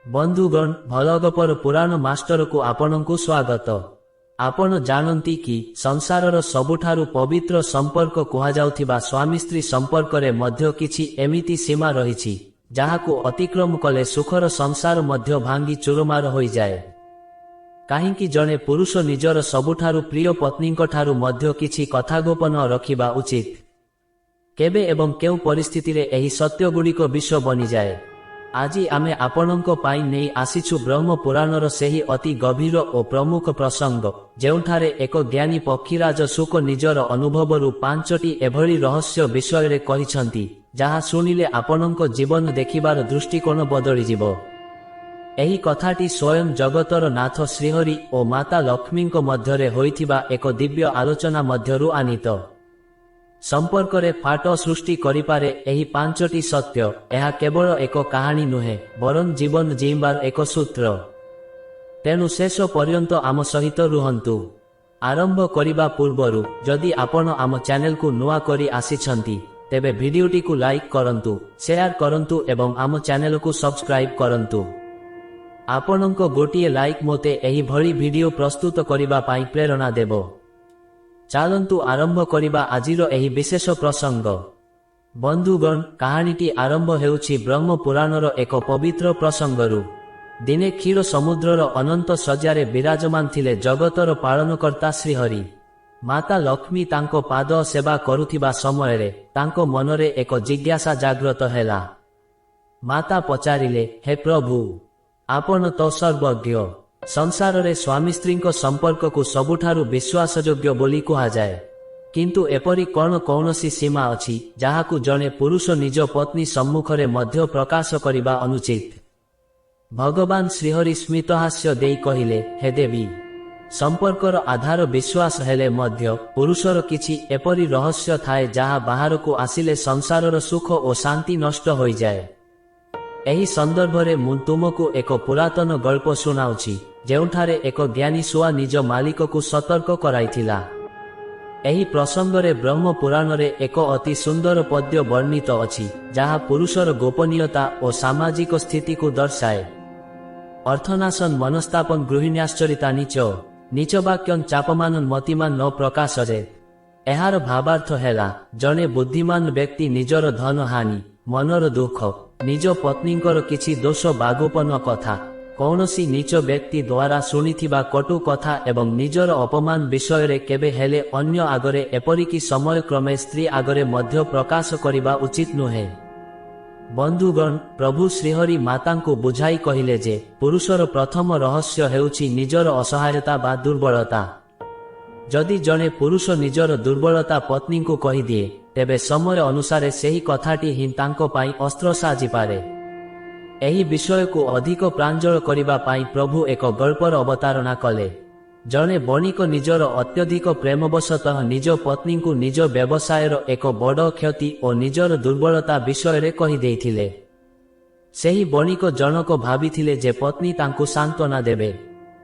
बंधुगण भलगपर पुराण मास्टर को आपण को स्वागत। आपण जानती कि संसारर सबुठारु पवित्र संपर्क कुहाजाउथिबा स्वामी स्त्री संपर्क रे मध्य किछि एमिति सीमा रहिछि जाहाकु अतिक्रम कले सुखर संसार मध्य भांगी चुरमार होई जाए। काहींकि जणे पुरुष निजर सबुठारु प्रिय पत्नीक ठारु मध्य किछि कथा गोपन रखिबा उचित। केबे एवं केउ परिस्थिति रे एही सत्य गुड़िक विश्व बनी जाए। आजी आमे आपणंको पाई नेई आसीछु ब्रह्म पुराणर सेही अति गभीर और प्रमुख प्रसंग जेउठारे एक ज्ञानी पक्षीराज शुक निजर अनुभवरु पांचटी एभली रहस्य विषय रे कहिसंती जहा सुनिले आपणंको जीवन देखिबार दृष्टिकोण बदली जिवो। एही कथाटी स्वयं जगतर नाथ श्रीहरि और माता लक्ष्मींको मध्यरे होइथिबा एक दिव्य आलोचना मध्यरु आनीत। संपर्क रे फाट सृष्टि करिपारे एही पांचटी सत्य एहा केवल एक कहानी नुहे बरं जीवन जीवार एक सूत्र। तेणु शेष पर्यंत आम सहित रुहंतु। आरंभ करिबा पूर्वरु जदि आपण आम चैनल को नुआ करी आसीछंती तेबे भिडियोटी को लाइक करंतु, शेयर करंतु एवं आम चैनल को सब्सक्राइब करंतु। आपणंको गोटिए लाइक मोते एही भली भिडियो प्रस्तुत करिबा पाई प्रेरणा देबो। चालंतु आरंभ करिबा आजिर एही विशेष प्रसंग। बंधुगण कहानीटी आरंभ हेउछि ब्रह्म पुराणर एक पवित्र प्रसंगरु। दिने क्षीर समुद्रर अनंत सज्जारे विराजमान थिले जगतर पालनकर्ता श्रीहरि। माता लक्ष्मी तांको पाद सेवा करुथिबा समयरे तांको मनरे एक जिज्ञासा जाग्रत हेला। माता पचारिले, हे प्रभु आपण तो सर्वज्ञ। संसार रे स्वामी स्त्री संपर्क को सबुठारु विश्वासयोग्य बोली कहा जाए, किंतु एपरी कौन कौनसी सीमा अछि जहाकु जने पुरुष निज पत्नी सम्मुखरे मध्य प्रकाश करिबा अनुचित। भगवान श्रीहरि स्मितहास्य देई कहिले, हे देवी संपर्कर आधार विश्वास हेले मध्य पुरुषर किछि एपरी रहस्य थाए जहा बाहर को आसिले संसारर सुख और शांति नष्ट होई जाए। एही संदर्भ रे मु तुमको एक पुरातन गल्प सुनाउछि जेउठारे एक ज्ञानी सुआ निज मालिक को सतर्क कराइथिला। एही प्रसंग रे ब्रह्म पुराण रे एक अति सुंदर पद्य वर्णित अछि जहा पुरुषर गोपनीयता और सामाजिक स्थिति को दर्शाए। अर्थनाशन मनस्तापन गृहिण्याश्चरिता नीच वाक्यं चापमान मतिमान न प्रकाशरे। एहार भावार्थ हेला जने बुद्धिमान व्यक्ति निजर धन हानि, मनर दुख, निज पत्नींकर किछि दोष बागोपन कथा, कौनसी नीच व्यक्ति द्वारा शुणिथिबा कटु कथा एवं निजर अपमान विषय रे केबे हेले अन्य आगरे एपरिकी समय क्रमे स्त्री आगरे मध्य प्रकाश करिबा उचित नुहे। बंधुगण प्रभु श्रीहरि मातांको बुझाई कहिले जे पुरुषर प्रथम रहस्य हेउछि निजर असहायता बा दुर्बलता। जदि जने पुरुष निजर दुर्बलता पत्नी को कहि दिए तेबे समय अनुसारे सेही कथाटी ही तांको पाई अस्त्र साजी पारे। एही विषय को अधिक प्रांजल करिबा पाई प्रभु एक गल्पर अवतारणा कले। जने बणिक निजर अत्यधिक प्रेमवशतः निज पत्नी को निज व्यवसायर एक बड़ क्षति और निजर दुर्बलता विषय रे कहि देइथिले। सेही बणिक जनक भाबिथिले जे पत्नी तांको सांत्वना देबे,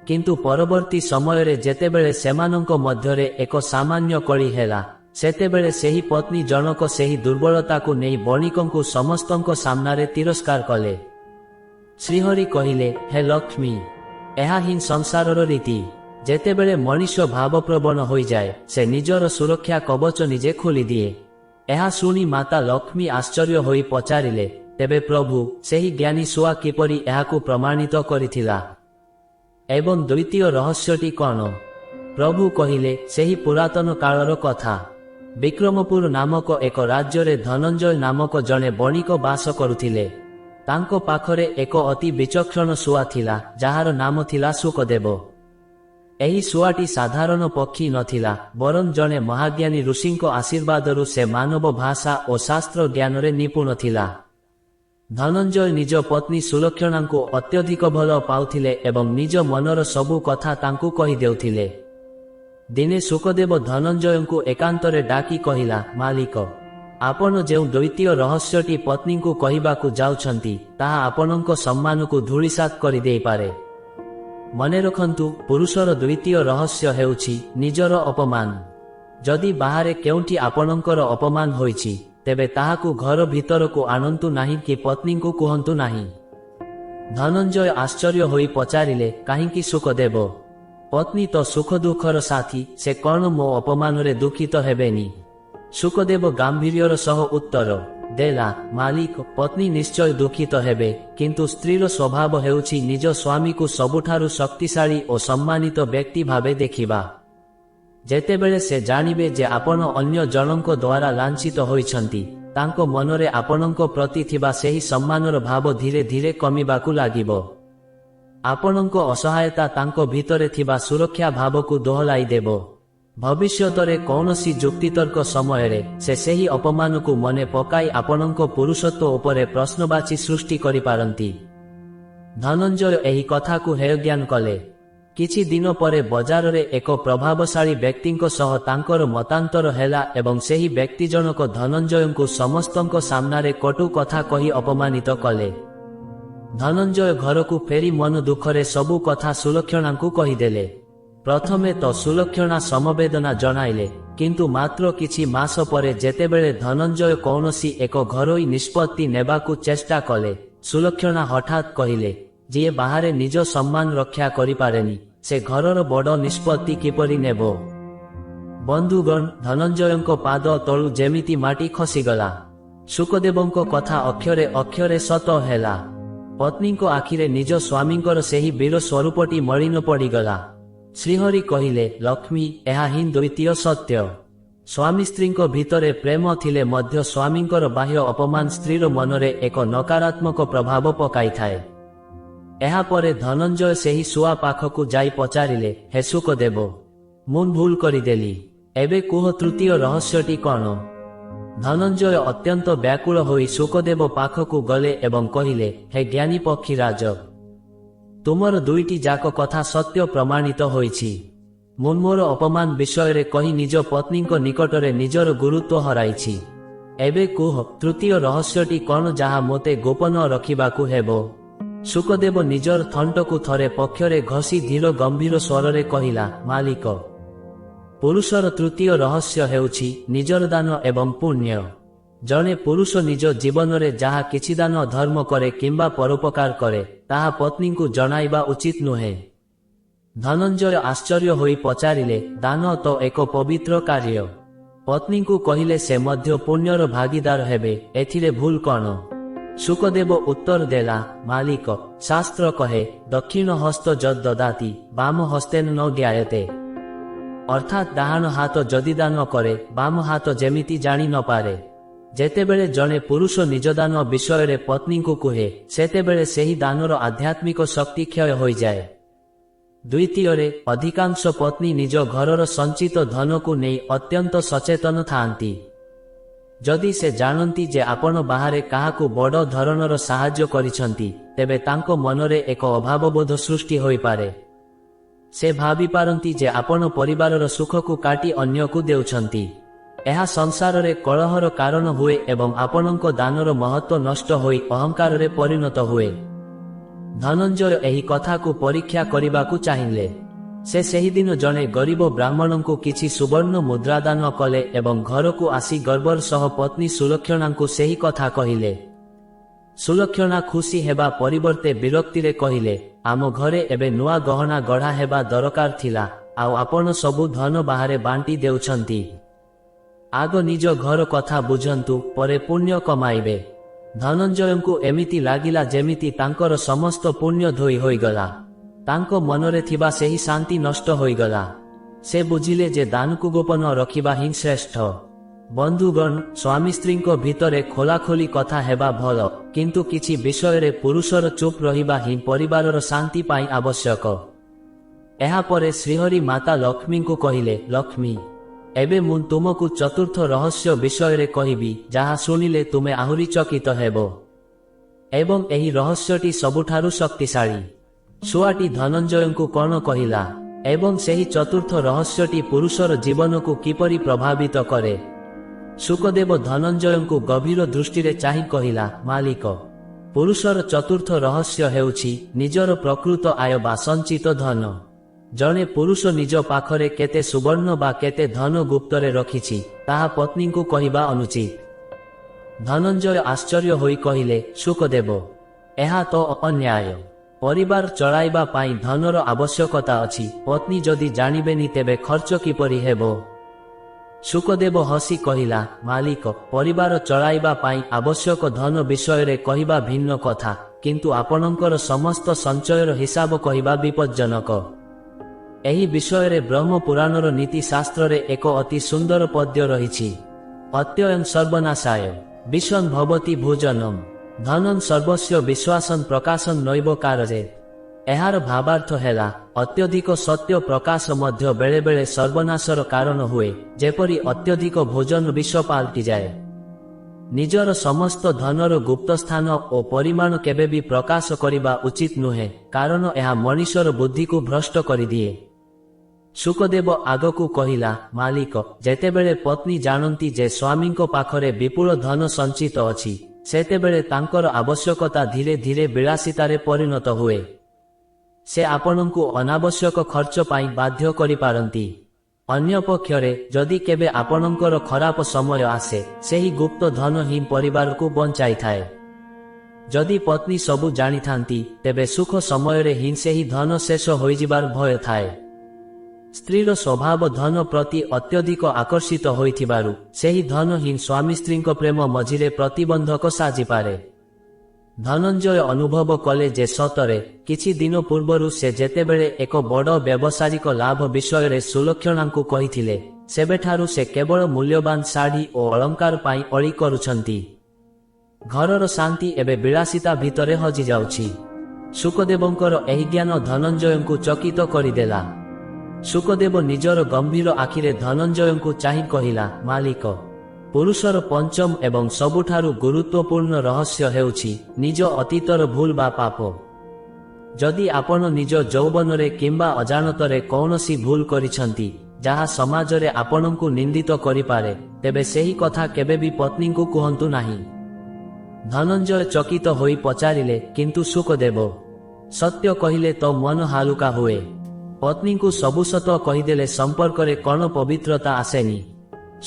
किंतु परवर्ती समय रे जेतेबेले सेमानंक मध्यरे एक सामान्य कली हेला सेतेबेले सेही पत्नी जनक सेही दुर्बलता को नहीं बणिकंकु समस्तंक सामनारे तिरस्कार कले। श्रीहरि कहिले, हे लक्ष्मी एहा हिं संसारर रीति। जेतेबेले मनुष्य भावप्रवण होई जाए से निजर सुरक्षा कवच निजे खोली दिए। एहा सुनी माता लक्ष्मी आश्चर्य होई पचारिले, तेबे प्रभु सेही ज्ञानी सुआ किपरि एहाकु प्रमाणित करिथिला एवं द्वितीय रहस्यटी कौन? प्रभु कहिले, सेही पुरातन कालर कथा। विक्रमपुर नामक एक राज्य रे धनंजय नामक जने बणिक बास करुथिले। तांको पाखरे एक अति विचक्षण सुआ थिला जहार नाम थिला शुकदेव। एही सुआटी साधारण पक्षी नथिला बरं जने महाज्ञानी ऋषिंको आशीर्वादरु से मानव भाषा और शास्त्र ज्ञान रे निपुण थिला। धनंजय निज पत्नी सुलक्षणांको अत्यधिक भल पाउथिले एवं निज मनर सबु कथा तांकु कहि देउथिले। दिने शुकदेव धनंजयंकु एकांतरे डाकी कहिला, मालिक आपण जेउ द्वितीय रहस्यटी पत्नी को कहिबाकु जाउछंती ताहा आपणंको सम्मानकु धूलिसात करि देई पारे। मने रखंतु पुरुषर द्वितीय रहस्य हेउछि निजर अपमान। जदि बाहरे केउंठी आपणंकर अपमान होइछि तेबे ताहाकु घर भीतर को आनंतु नाही कि पत्नी को कुहंतु नाही। ଧନଞ୍ଜୟ ଆଶ୍ଚର୍ଯ୍ୟ ହୋଇ ପଚାରିଲେ, କାହିଁକି ଶୁକଦେବ? ପତ୍ନୀ ତ ସୁଖ ଦୁଃଖର ସାଥୀ, ସେ କଣ ମୋ ଅପମାନରେ ଦୁଃଖିତ ହେବେନି? ଶୁକଦେବ ଗାମ୍ଭୀର୍ଯ୍ୟର ସହ ଉତ୍ତର ଦେଲା, ମାଲିକ, ପତ୍ନୀ ନିଶ୍ଚୟ ଦୁଃଖିତ ହେବେ, କିନ୍ତୁ ସ୍ତ୍ରୀର ସ୍ୱଭାବ ହେଉଛି ନିଜ ସ୍ୱାମୀକୁ ସବୁଠାରୁ ଶକ୍ତିଶାଳୀ ଓ ସମ୍ମାନିତ ବ୍ୟକ୍ତି ଭାବେ ଦେଖିବା। ଯେତେବେଳେ ସେ ଜାଣିବେ ଯେ ଆପଣ ଅନ୍ୟ ଜଣଙ୍କ ଦ୍ୱାରା ଲାଞ୍ଛିତ ହୋଇଛନ୍ତି, ତାଙ୍କ ମନରେ ଆପଣଙ୍କ ପ୍ରତି ଥିବା ସେହି ସମ୍ମାନର ଭାବ ଧୀରେ ଧୀରେ କମିବାକୁ ଲାଗିବ। ଆପଣଙ୍କ ଅସହାୟତା ତାଙ୍କ ଭିତରେ ଥିବା ସୁରକ୍ଷା ଭାବକୁ ଦୋହଲାଇ ଦେବ। ଭବିଷ୍ୟତରେ କୌଣସି ଯୁକ୍ତିତର୍କ ସମୟରେ ସେ ସେହି ଅପମାନକୁ ମନେ ପକାଇ ଆପଣଙ୍କ ପୁରୁଷତ୍ୱ ଉପରେ ପ୍ରଶ୍ନବାଚୀ ସୃଷ୍ଟି କରିପାରନ୍ତି। ଧନଞ୍ଜୟ ଏହି କଥାକୁ ହେୟଜ୍ଞାନ କଲେ। କିଛି ଦିନ ପରେ ବଜାରରେ ଏକ ପ୍ରଭାବଶାଳୀ ବ୍ୟକ୍ତିଙ୍କ ସହ ତାଙ୍କର ମତାନ୍ତର ହେଲା ଏବଂ ସେହି ବ୍ୟକ୍ତି ଜଣକ ଧନଞ୍ଜୟଙ୍କୁ ସମସ୍ତଙ୍କ ସାମ୍ନାରେ କଟୁ କଥା କହି ଅପମାନିତ କଲେ। ଧନଞ୍ଜୟ ଘରକୁ ଫେରି ମନ ଦୁଃଖରେ ସବୁ କଥା ସୁଲକ୍ଷଣାଙ୍କୁ କହିଦେଲେ। ପ୍ରଥମେ ତ ସୁଲକ୍ଷଣା ସମବେଦନା ଜଣାଇଲେ, କିନ୍ତୁ ମାତ୍ର କିଛି ମାସ ପରେ ଯେତେବେଳେ ଧନଞ୍ଜୟ କୌଣସି ଏକ ଘରୋଇ ନିଷ୍ପତ୍ତି ନେବାକୁ ଚେଷ୍ଟା କଲେ, ସୁଲକ୍ଷଣା ହଠାତ୍ କହିଲେ, ଯିଏ ବାହାରେ ନିଜ ସମ୍ମାନ ରକ୍ଷା କରିପାରେନି, ସେ ଘରର ବଡ଼ ନିଷ୍ପତ୍ତି କିପରି ନେବ? ବନ୍ଧୁଗଣ, ଧନଞ୍ଜୟଙ୍କ ପାଦ ତଳୁ ଯେମିତି ମାଟି ଖସିଗଲା। ଶୁକଦେବଙ୍କ କଥା ଅକ୍ଷରେ ଅକ୍ଷରେ ସତ ହେଲା। ପତ୍ନୀଙ୍କ ଆଖିରେ ନିଜ ସ୍ୱାମୀଙ୍କର ସେହି ବୀର ସ୍ୱରୂପଟି ମଳିନ ପଡ଼ିଗଲା। ଶ୍ରୀହରି କହିଲେ, ଲକ୍ଷ୍ମୀ, ଏହା ହିଁ ଦ୍ୱିତୀୟ ସତ୍ୟ। ସ୍ୱାମୀ ସ୍ତ୍ରୀଙ୍କ ଭିତରେ ପ୍ରେମ ଥିଲେ ମଧ୍ୟ ସ୍ୱାମୀଙ୍କର ବାହ୍ୟ ଅପମାନ ସ୍ତ୍ରୀର ମନରେ ଏକ ନକାରାତ୍ମକ ପ୍ରଭାବ ପକାଇଥାଏ। ଏହାପରେ ଧନଞ୍ଜୟ ସେହି ଶୁଆ ପାଖକୁ ଯାଇ ପଚାରିଲେ, ହେ ଶୁକଦେବ, ମୁଁ ଭୁଲ କରିଦେଲି, ଏବେ କୁହ ତୃତୀୟ ରହସ୍ୟଟି କଣ? ଧନଞ୍ଜୟ ଅତ୍ୟନ୍ତ ବ୍ୟାକୁଳ ହୋଇ ଶୁକଦେବ ପାଖକୁ ଗଲେ ଏବଂ କହିଲେ, ହେ ଜ୍ଞାନୀ ପକ୍ଷୀରାଜ, ତୁମର ଦୁଇଟି ଯାକ କଥା ସତ୍ୟ ପ୍ରମାଣିତ ହୋଇଛି। ମୁଁ ମୋର ଅପମାନ ବିଷୟରେ କହି ନିଜ ପତ୍ନୀଙ୍କ ନିକଟରେ ନିଜର ଗୁରୁତ୍ୱ ହରାଇଛି। ଏବେ କୁହ ତୃତୀୟ ରହସ୍ୟଟି କଣ ଯାହା ମୋତେ ଗୋପନ ରଖିବାକୁ ହେବ? ଶୁକଦେବ ନିଜର ଥଣ୍ଟକୁ ଥରେ ପକ୍ଷରେ ଘଷି ଧୀର ଗମ୍ଭୀର ସ୍ୱରରେ କହିଲା, ମାଲିକ, ପୁରୁଷର ତୃତୀୟ ରହସ୍ୟ ହେଉଛି ନିଜର ଦାନ ଏବଂ ପୁଣ୍ୟ। ଜଣେ ପୁରୁଷ ନିଜ ଜୀବନରେ ଯାହା କିଛି ଦାନ ଧର୍ମ କରେ କିମ୍ବା ପରୋପକାର କରେ, ତାହା ପତ୍ନୀଙ୍କୁ ଜଣାଇବା ଉଚିତ ନୁହେଁ। ଧନଞ୍ଜୟ ଆଶ୍ଚର୍ଯ୍ୟ ହୋଇ ପଚାରିଲେ, ଦାନ ତ ଏକ ପବିତ୍ର କାର୍ଯ୍ୟ। ପତ୍ନୀଙ୍କୁ କହିଲେ ସେ ମଧ୍ୟ ପୁଣ୍ୟର ଭାଗିଦାର ହେବେ, ଏଥିରେ ଭୁଲ କଣ? ଶୁକଦେବ ଉତ୍ତର ଦେଲା, ମାଲିକ, ଶାସ୍ତ୍ର କହେ, ଦକ୍ଷିଣ ହସ୍ତ ଯଦ୍ ଦଦାତି ବାମ ହସ୍ତେନ ନ ଜ୍ଞାୟତେ। ଅର୍ଥାତ୍ ଡାହାଣ ହାତ ଯଦି ଦାନ କରେ, ବାମ ହାତ ଯେମିତି ଜାଣି ନପାରେ। ଯେତେବେଳେ ଜଣେ ପୁରୁଷ ନିଜ ଦାନ ବିଷୟରେ ପତ୍ନୀଙ୍କୁ କୁହେ, ସେତେବେଳେ ସେହି ଦାନର ଆଧ୍ୟାତ୍ମିକ ଶକ୍ତି କ୍ଷୟ ହୋଇଯାଏ। ଦ୍ୱିତୀୟରେ, ଅଧିକାଂଶ ପତ୍ନୀ ନିଜ ଘରର ସଞ୍ଚିତ ଧନକୁ ନେଇ ଅତ୍ୟନ୍ତ ସଚେତନ ଥାଆନ୍ତି। ଯଦି ସେ ଜାଣନ୍ତି ଯେ ଆପଣ ବାହାରେ କାହାକୁ ବଡ଼ ଧରଣର ସାହାଯ୍ୟ କରିଛନ୍ତି, ତେବେ ତାଙ୍କ ମନରେ ଏକ ଅଭାବବୋଧ ସୃଷ୍ଟି ହୋଇପାରେ। ସେ ଭାବିପାରନ୍ତି ଯେ ଆପଣ ପରିବାରର ସୁଖକୁ କାଟି ଅନ୍ୟକୁ ଦେଉଛନ୍ତି। ଏହା ସଂସାରରେ କଳହର କାରଣ ହୁଏ ଏବଂ ଆପଣଙ୍କ ଦାନର ମହତ୍ତ୍ୱ ନଷ୍ଟ ହୋଇ ଅହଙ୍କାରରେ ପରିଣତ ହୁଏ। ଧନଞ୍ଜୟ ଏହି କଥାକୁ ପରୀକ୍ଷା କରିବାକୁ ଚାହିଁଲେ। ସେ ସେହିଦିନ ଜଣେ ଗରିବ ବ୍ରାହ୍ମଣଙ୍କୁ କିଛି ସୁବର୍ଣ୍ଣ ମୁଦ୍ରାଦାନ କଲେ ଏବଂ ଘରକୁ ଆସି ଗର୍ବର ସହ ପତ୍ନୀ ସୁଲକ୍ଷଣାଙ୍କୁ ସେହି କଥା କହିଲେ। ସୁଲକ୍ଷଣା ଖୁସି ହେବା ପରିବର୍ତ୍ତେ ବିରକ୍ତିରେ କହିଲେ, ଆମ ଘରେ ଏବେ ନୂଆ ଗହଣା ଗଢ଼ା ହେବା ଦରକାର ଥିଲା, ଆଉ ଆପଣ ସବୁ ଧନ ବାହାରେ ବାଣ୍ଟି ଦେଉଛନ୍ତି। ଆଗ ନିଜ ଘର କଥା ବୁଝନ୍ତୁ, ପରେ ପୁଣ୍ୟ କମାଇବେ। ଧନଞ୍ଜୟଙ୍କୁ ଏମିତି ଲାଗିଲା ଯେମିତି ତାଙ୍କର ସମସ୍ତ ପୁଣ୍ୟ ଧୋଇ ହୋଇଗଲା। ତାଙ୍କ ମନରେ ଥିବା ସେହି ଶାନ୍ତି ନଷ୍ଟ ହୋଇଗଲା। ସେ ବୁଝିଲେ ଯେ ଦାନକୁ ଗୋପନ ରଖିବା ହିଁ ଶ୍ରେଷ୍ଠ। ବନ୍ଧୁଗଣ, ସ୍ୱାମୀ ସ୍ତ୍ରୀଙ୍କ ଭିତରେ ଖୋଲାଖୋଲି କଥା ହେବା ଭଲ, କିନ୍ତୁ କିଛି ବିଷୟରେ ପୁରୁଷର ଚୁପ୍ ରହିବା ହିଁ ପରିବାରର ଶାନ୍ତି ପାଇଁ ଆବଶ୍ୟକ। ଏହାପରେ ଶ୍ରୀହରି ମାତା ଲକ୍ଷ୍ମୀଙ୍କୁ କହିଲେ, ଲକ୍ଷ୍ମୀ, ଏବେ ମୁଁ ତୁମକୁ ଚତୁର୍ଥ ରହସ୍ୟ ବିଷୟରେ କହିବି, ଯାହା ଶୁଣିଲେ ତୁମେ ଆହୁରି ଚକିତ ହେବ। ଏବଂ ଏହି ରହସ୍ୟଟି ସବୁଠାରୁ ଶକ୍ତିଶାଳୀ। ଶୁଆଟି ଧନଞ୍ଜୟଙ୍କୁ କଣ କହିଲା ଏବଂ ସେହି ଚତୁର୍ଥ ରହସ୍ୟଟି ପୁରୁଷର ଜୀବନକୁ କିପରି ପ୍ରଭାବିତ କରେ? ଶୁକଦେବ ଧନଞ୍ଜୟଙ୍କୁ ଗଭୀର ଦୃଷ୍ଟିରେ ଚାହିଁ କହିଲା, ମାଲିକ, ପୁରୁଷର ଚତୁର୍ଥ ରହସ୍ୟ ହେଉଛି ନିଜର ପ୍ରକୃତ ଆୟ ବା ସଞ୍ଚିତ ଧନ। ଜଣେ ପୁରୁଷ ନିଜ ପାଖରେ କେତେ ସୁବର୍ଣ୍ଣ ବା କେତେ ଧନ ଗୁପ୍ତରେ ରଖିଛି, ତାହା ପତ୍ନୀଙ୍କୁ କହିବା ଅନୁଚିତ। ଧନଞ୍ଜୟ ଆଶ୍ଚର୍ଯ୍ୟ ହୋଇ କହିଲେ, ଶୁକଦେବ, ଏହା ତ ଅନ୍ୟାୟ। ପରିବାର ଚଳାଇବା ପାଇଁ ଧନର ଆବଶ୍ୟକତା ଅଛି। ପତ୍ନୀ ଯଦି ଜାଣିବେନି ତେବେ ଖର୍ଚ୍ଚ କିପରି ହେବ? ଶୁକଦେବ ହସି କହିଲା, ମାଲିକ, ପରିବାର ଚଳାଇବା ପାଇଁ ଆବଶ୍ୟକ ଧନ ବିଷୟରେ କହିବା ଭିନ୍ନ କଥା, କିନ୍ତୁ ଆପଣଙ୍କର ସମସ୍ତ ସଞ୍ଚୟର ହିସାବ କହିବା ବିପଜ୍ଜନକ। ଏହି ବିଷୟରେ ବ୍ରହ୍ମ ପୁରାଣର ନୀତି ଶାସ୍ତ୍ରରେ ଏକ ଅତି ସୁନ୍ଦର ପଦ୍ୟ ରହିଛି। ଅତ୍ୟୟଂ ସର୍ବନାଶାୟ ବିଶ୍ୱଂ ଭବତି ଭୋଜନମ୍ ଧନଂ ସର୍ବସ୍ୟ ବିଶ୍ୱାସଂ ପ୍ରକାଶଂ ନୈବ କାରଜେତ୍। ଏହାର ଭାବାର୍ଥ ହେଲା, ଅତ୍ୟଧିକ ସତ୍ୟ ପ୍ରକାଶ ମଧ୍ୟ ବେଳେବେଳେ ସର୍ବନାଶର କାରଣ ହୁଏ, ଯେପରି ଅତ୍ୟଧିକ ଭୋଜନ ବିଷ ପାଲଟିଯାଏ। ନିଜର ସମସ୍ତ ଧନର ଗୁପ୍ତସ୍ଥାନ ଓ ପରିମାଣ କେବେ ବି ପ୍ରକାଶ କରିବା ଉଚିତ ନୁହେଁ, କାରଣ ଏହା ମଣିଷର ବୁଦ୍ଧିକୁ ଭ୍ରଷ୍ଟ କରିଦିଏ। ଶୁକଦେବ ଆଗକୁ କହିଲା, ମାଲିକ, ଯେତେବେଳେ ପତ୍ନୀ ଜାଣନ୍ତି ଯେ ସ୍ୱାମୀଙ୍କ ପାଖରେ ବିପୁଳ ଧନ ସଞ୍ଚିତ ଅଛି, ସେତେବେଳେ ତାଙ୍କର ଆବଶ୍ୟକତା ଧୀରେ ଧୀରେ ବିଳାସିତାରେ ପରିଣତ ହୁଏ। ସେ ଆପଣଙ୍କୁ ଅନାବଶ୍ୟକ ଖର୍ଚ୍ଚ ପାଇଁ ବାଧ୍ୟ କରିପାରନ୍ତି। ଅନ୍ୟପକ୍ଷରେ ଯଦି କେବେ ଆପଣଙ୍କର ଖରାପ ସମୟ ଆସେ, ସେହି ଗୁପ୍ତ ଧନ ହିଁ ପରିବାରକୁ ବଞ୍ଚାଇଥାଏ। ଯଦି ପତ୍ନୀ ସବୁ ଜାଣିଥାନ୍ତି, ତେବେ ସୁଖ ସମୟରେ ହିଁ ସେହି ଧନ ଶେଷ ହୋଇଯିବାର ଭୟ ଥାଏ। ସ୍ତ୍ରୀର ସ୍ୱଭାବ ଧନ ପ୍ରତି ଅତ୍ୟଧିକ ଆକର୍ଷିତ ହୋଇଥିବାରୁ ସେହି ଧନ ହିଁ ସ୍ୱାମୀ ସ୍ତ୍ରୀଙ୍କ ପ୍ରେମ ମଝିରେ ପ୍ରତିବନ୍ଧକ ସାଜିପାରେ। ଧନଞ୍ଜୟ ଅନୁଭବ କଲେ ଯେ ସତରେ କିଛି ଦିନ ପୂର୍ବରୁ ସେ ଯେତେବେଳେ ଏକ ବଡ଼ ବ୍ୟବସାୟିକ ଲାଭ ବିଷୟରେ ସୁଲକ୍ଷଣାଙ୍କୁ କହିଥିଲେ, ସେବେଠାରୁ ସେ କେବଳ ମୂଲ୍ୟବାନ ଶାଢ଼ୀ ଓ ଅଳଙ୍କାର ପାଇଁ ଅଳି କରୁଛନ୍ତି। ଘରର ଶାନ୍ତି ଏବେ ବିଳାସିତା ଭିତରେ ହଜିଯାଉଛି। ଶୁକଦେବଙ୍କର ଏହି ଜ୍ଞାନ ଧନଞ୍ଜୟଙ୍କୁ ଚକିତ କରିଦେଲା। ଶୁକଦେବ ନିଜର ଗମ୍ଭୀର ଆଖିରେ ଧନଞ୍ଜୟଙ୍କୁ ଚାହିଁ କହିଲା, ମାଲିକ, ପୁରୁଷର ପଞ୍ଚମ ଏବଂ ସବୁଠାରୁ ଗୁରୁତ୍ୱପୂର୍ଣ୍ଣ ରହସ୍ୟ ହେଉଛି ନିଜ ଅତୀତର ଭୁଲ ବା ପାପ। ଯଦି ଆପଣ ନିଜ ଯୌବନରେ କିମ୍ବା ଅଜାଣତରେ କୌଣସି ଭୁଲ କରିଛନ୍ତି, ଯାହା ସମାଜରେ ଆପଣଙ୍କୁ ନିନ୍ଦିତ କରିପାରେ, ତେବେ ସେହି କଥା କେବେ ବି ପତ୍ନୀଙ୍କୁ କୁହନ୍ତୁ ନାହିଁ। ଧନଞ୍ଜୟ ଚକିତ ହୋଇ ପଚାରିଲେ, କିନ୍ତୁ ଶୁକଦେବ, ସତ୍ୟ କହିଲେ ତ ମନ ହାଲୁକା ହୁଏ। ପତ୍ନୀଙ୍କୁ ସବୁ ସତ କହିଦେଲେ ସମ୍ପର୍କରେ କ'ଣ ପବିତ୍ରତା ଆସେନି?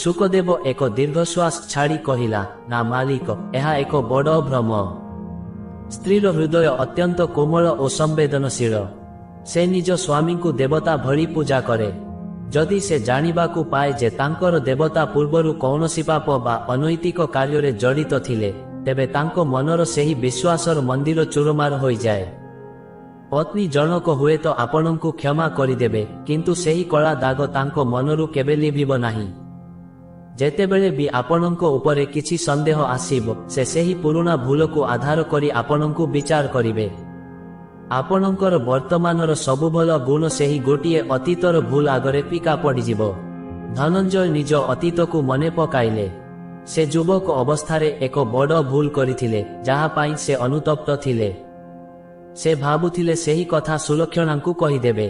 ଶୁକଦେବ ଏକ ଦୀର୍ଘଶ୍ୱାସ ଛାଡ଼ି କହିଲା, ନା ମାଲିକ, ଏହା ଏକ ବଡ଼ ଭ୍ରମ। ସ୍ତ୍ରୀର ହୃଦୟ ଅତ୍ୟନ୍ତ କୋମଳ ଓ ସମ୍ବେଦନଶୀଳ। ସେ ନିଜ ସ୍ୱାମୀଙ୍କୁ ଦେବତା ଭଳି ପୂଜା କରେ। ଯଦି ସେ ଜାଣିବାକୁ ପାଏ ଯେ ତାଙ୍କର ଦେବତା ପୂର୍ବରୁ କୌଣସି ପାପ ବା ଅନୈତିକ କାର୍ଯ୍ୟରେ ଜଡ଼ିତ ଥିଲେ, ତେବେ ତାଙ୍କ ମନର ସେହି ବିଶ୍ୱାସର ମନ୍ଦିର ଚୁରମାର ହୋଇଯାଏ। ପତ୍ନୀ ଜଣକ ହୁଏତ ଆପଣଙ୍କୁ କ୍ଷମା କରିଦେବେ, କିନ୍ତୁ ସେହି କଳା ଦାଗ ତାଙ୍କ ମନରୁ କେବେ ଲିଭିବ ନାହିଁ। ଯେତେବେଳେ ବି ଆପଣଙ୍କ ଉପରେ କିଛି ସନ୍ଦେହ ଆସିବ, ସେ ସେହି ପୁରୁଣା ଭୁଲକୁ ଆଧାର କରି ଆପଣଙ୍କୁ ବିଚାର କରିବେ। ଆପଣଙ୍କର ବର୍ତ୍ତମାନର ସବୁ ଭଲ ଗୁଣ ସେହି ଗୋଟିଏ ଅତୀତର ଭୁଲ ଆଗରେ ଫିକା ପଡ଼ିଯିବ। ଧନଞ୍ଜୟ ନିଜ ଅତୀତକୁ ମନେ ପକାଇଲେ। ସେ ଯୁବକ ଅବସ୍ଥାରେ ଏକ ବଡ଼ ଭୁଲ କରିଥିଲେ, ଯାହା ପାଇଁ ସେ ଅନୁତପ୍ତ ଥିଲେ। ସେ ଭାବୁଥିଲେ ସେହି କଥା ସୁଲକ୍ଷଣାଙ୍କୁ କହିଦେବେ,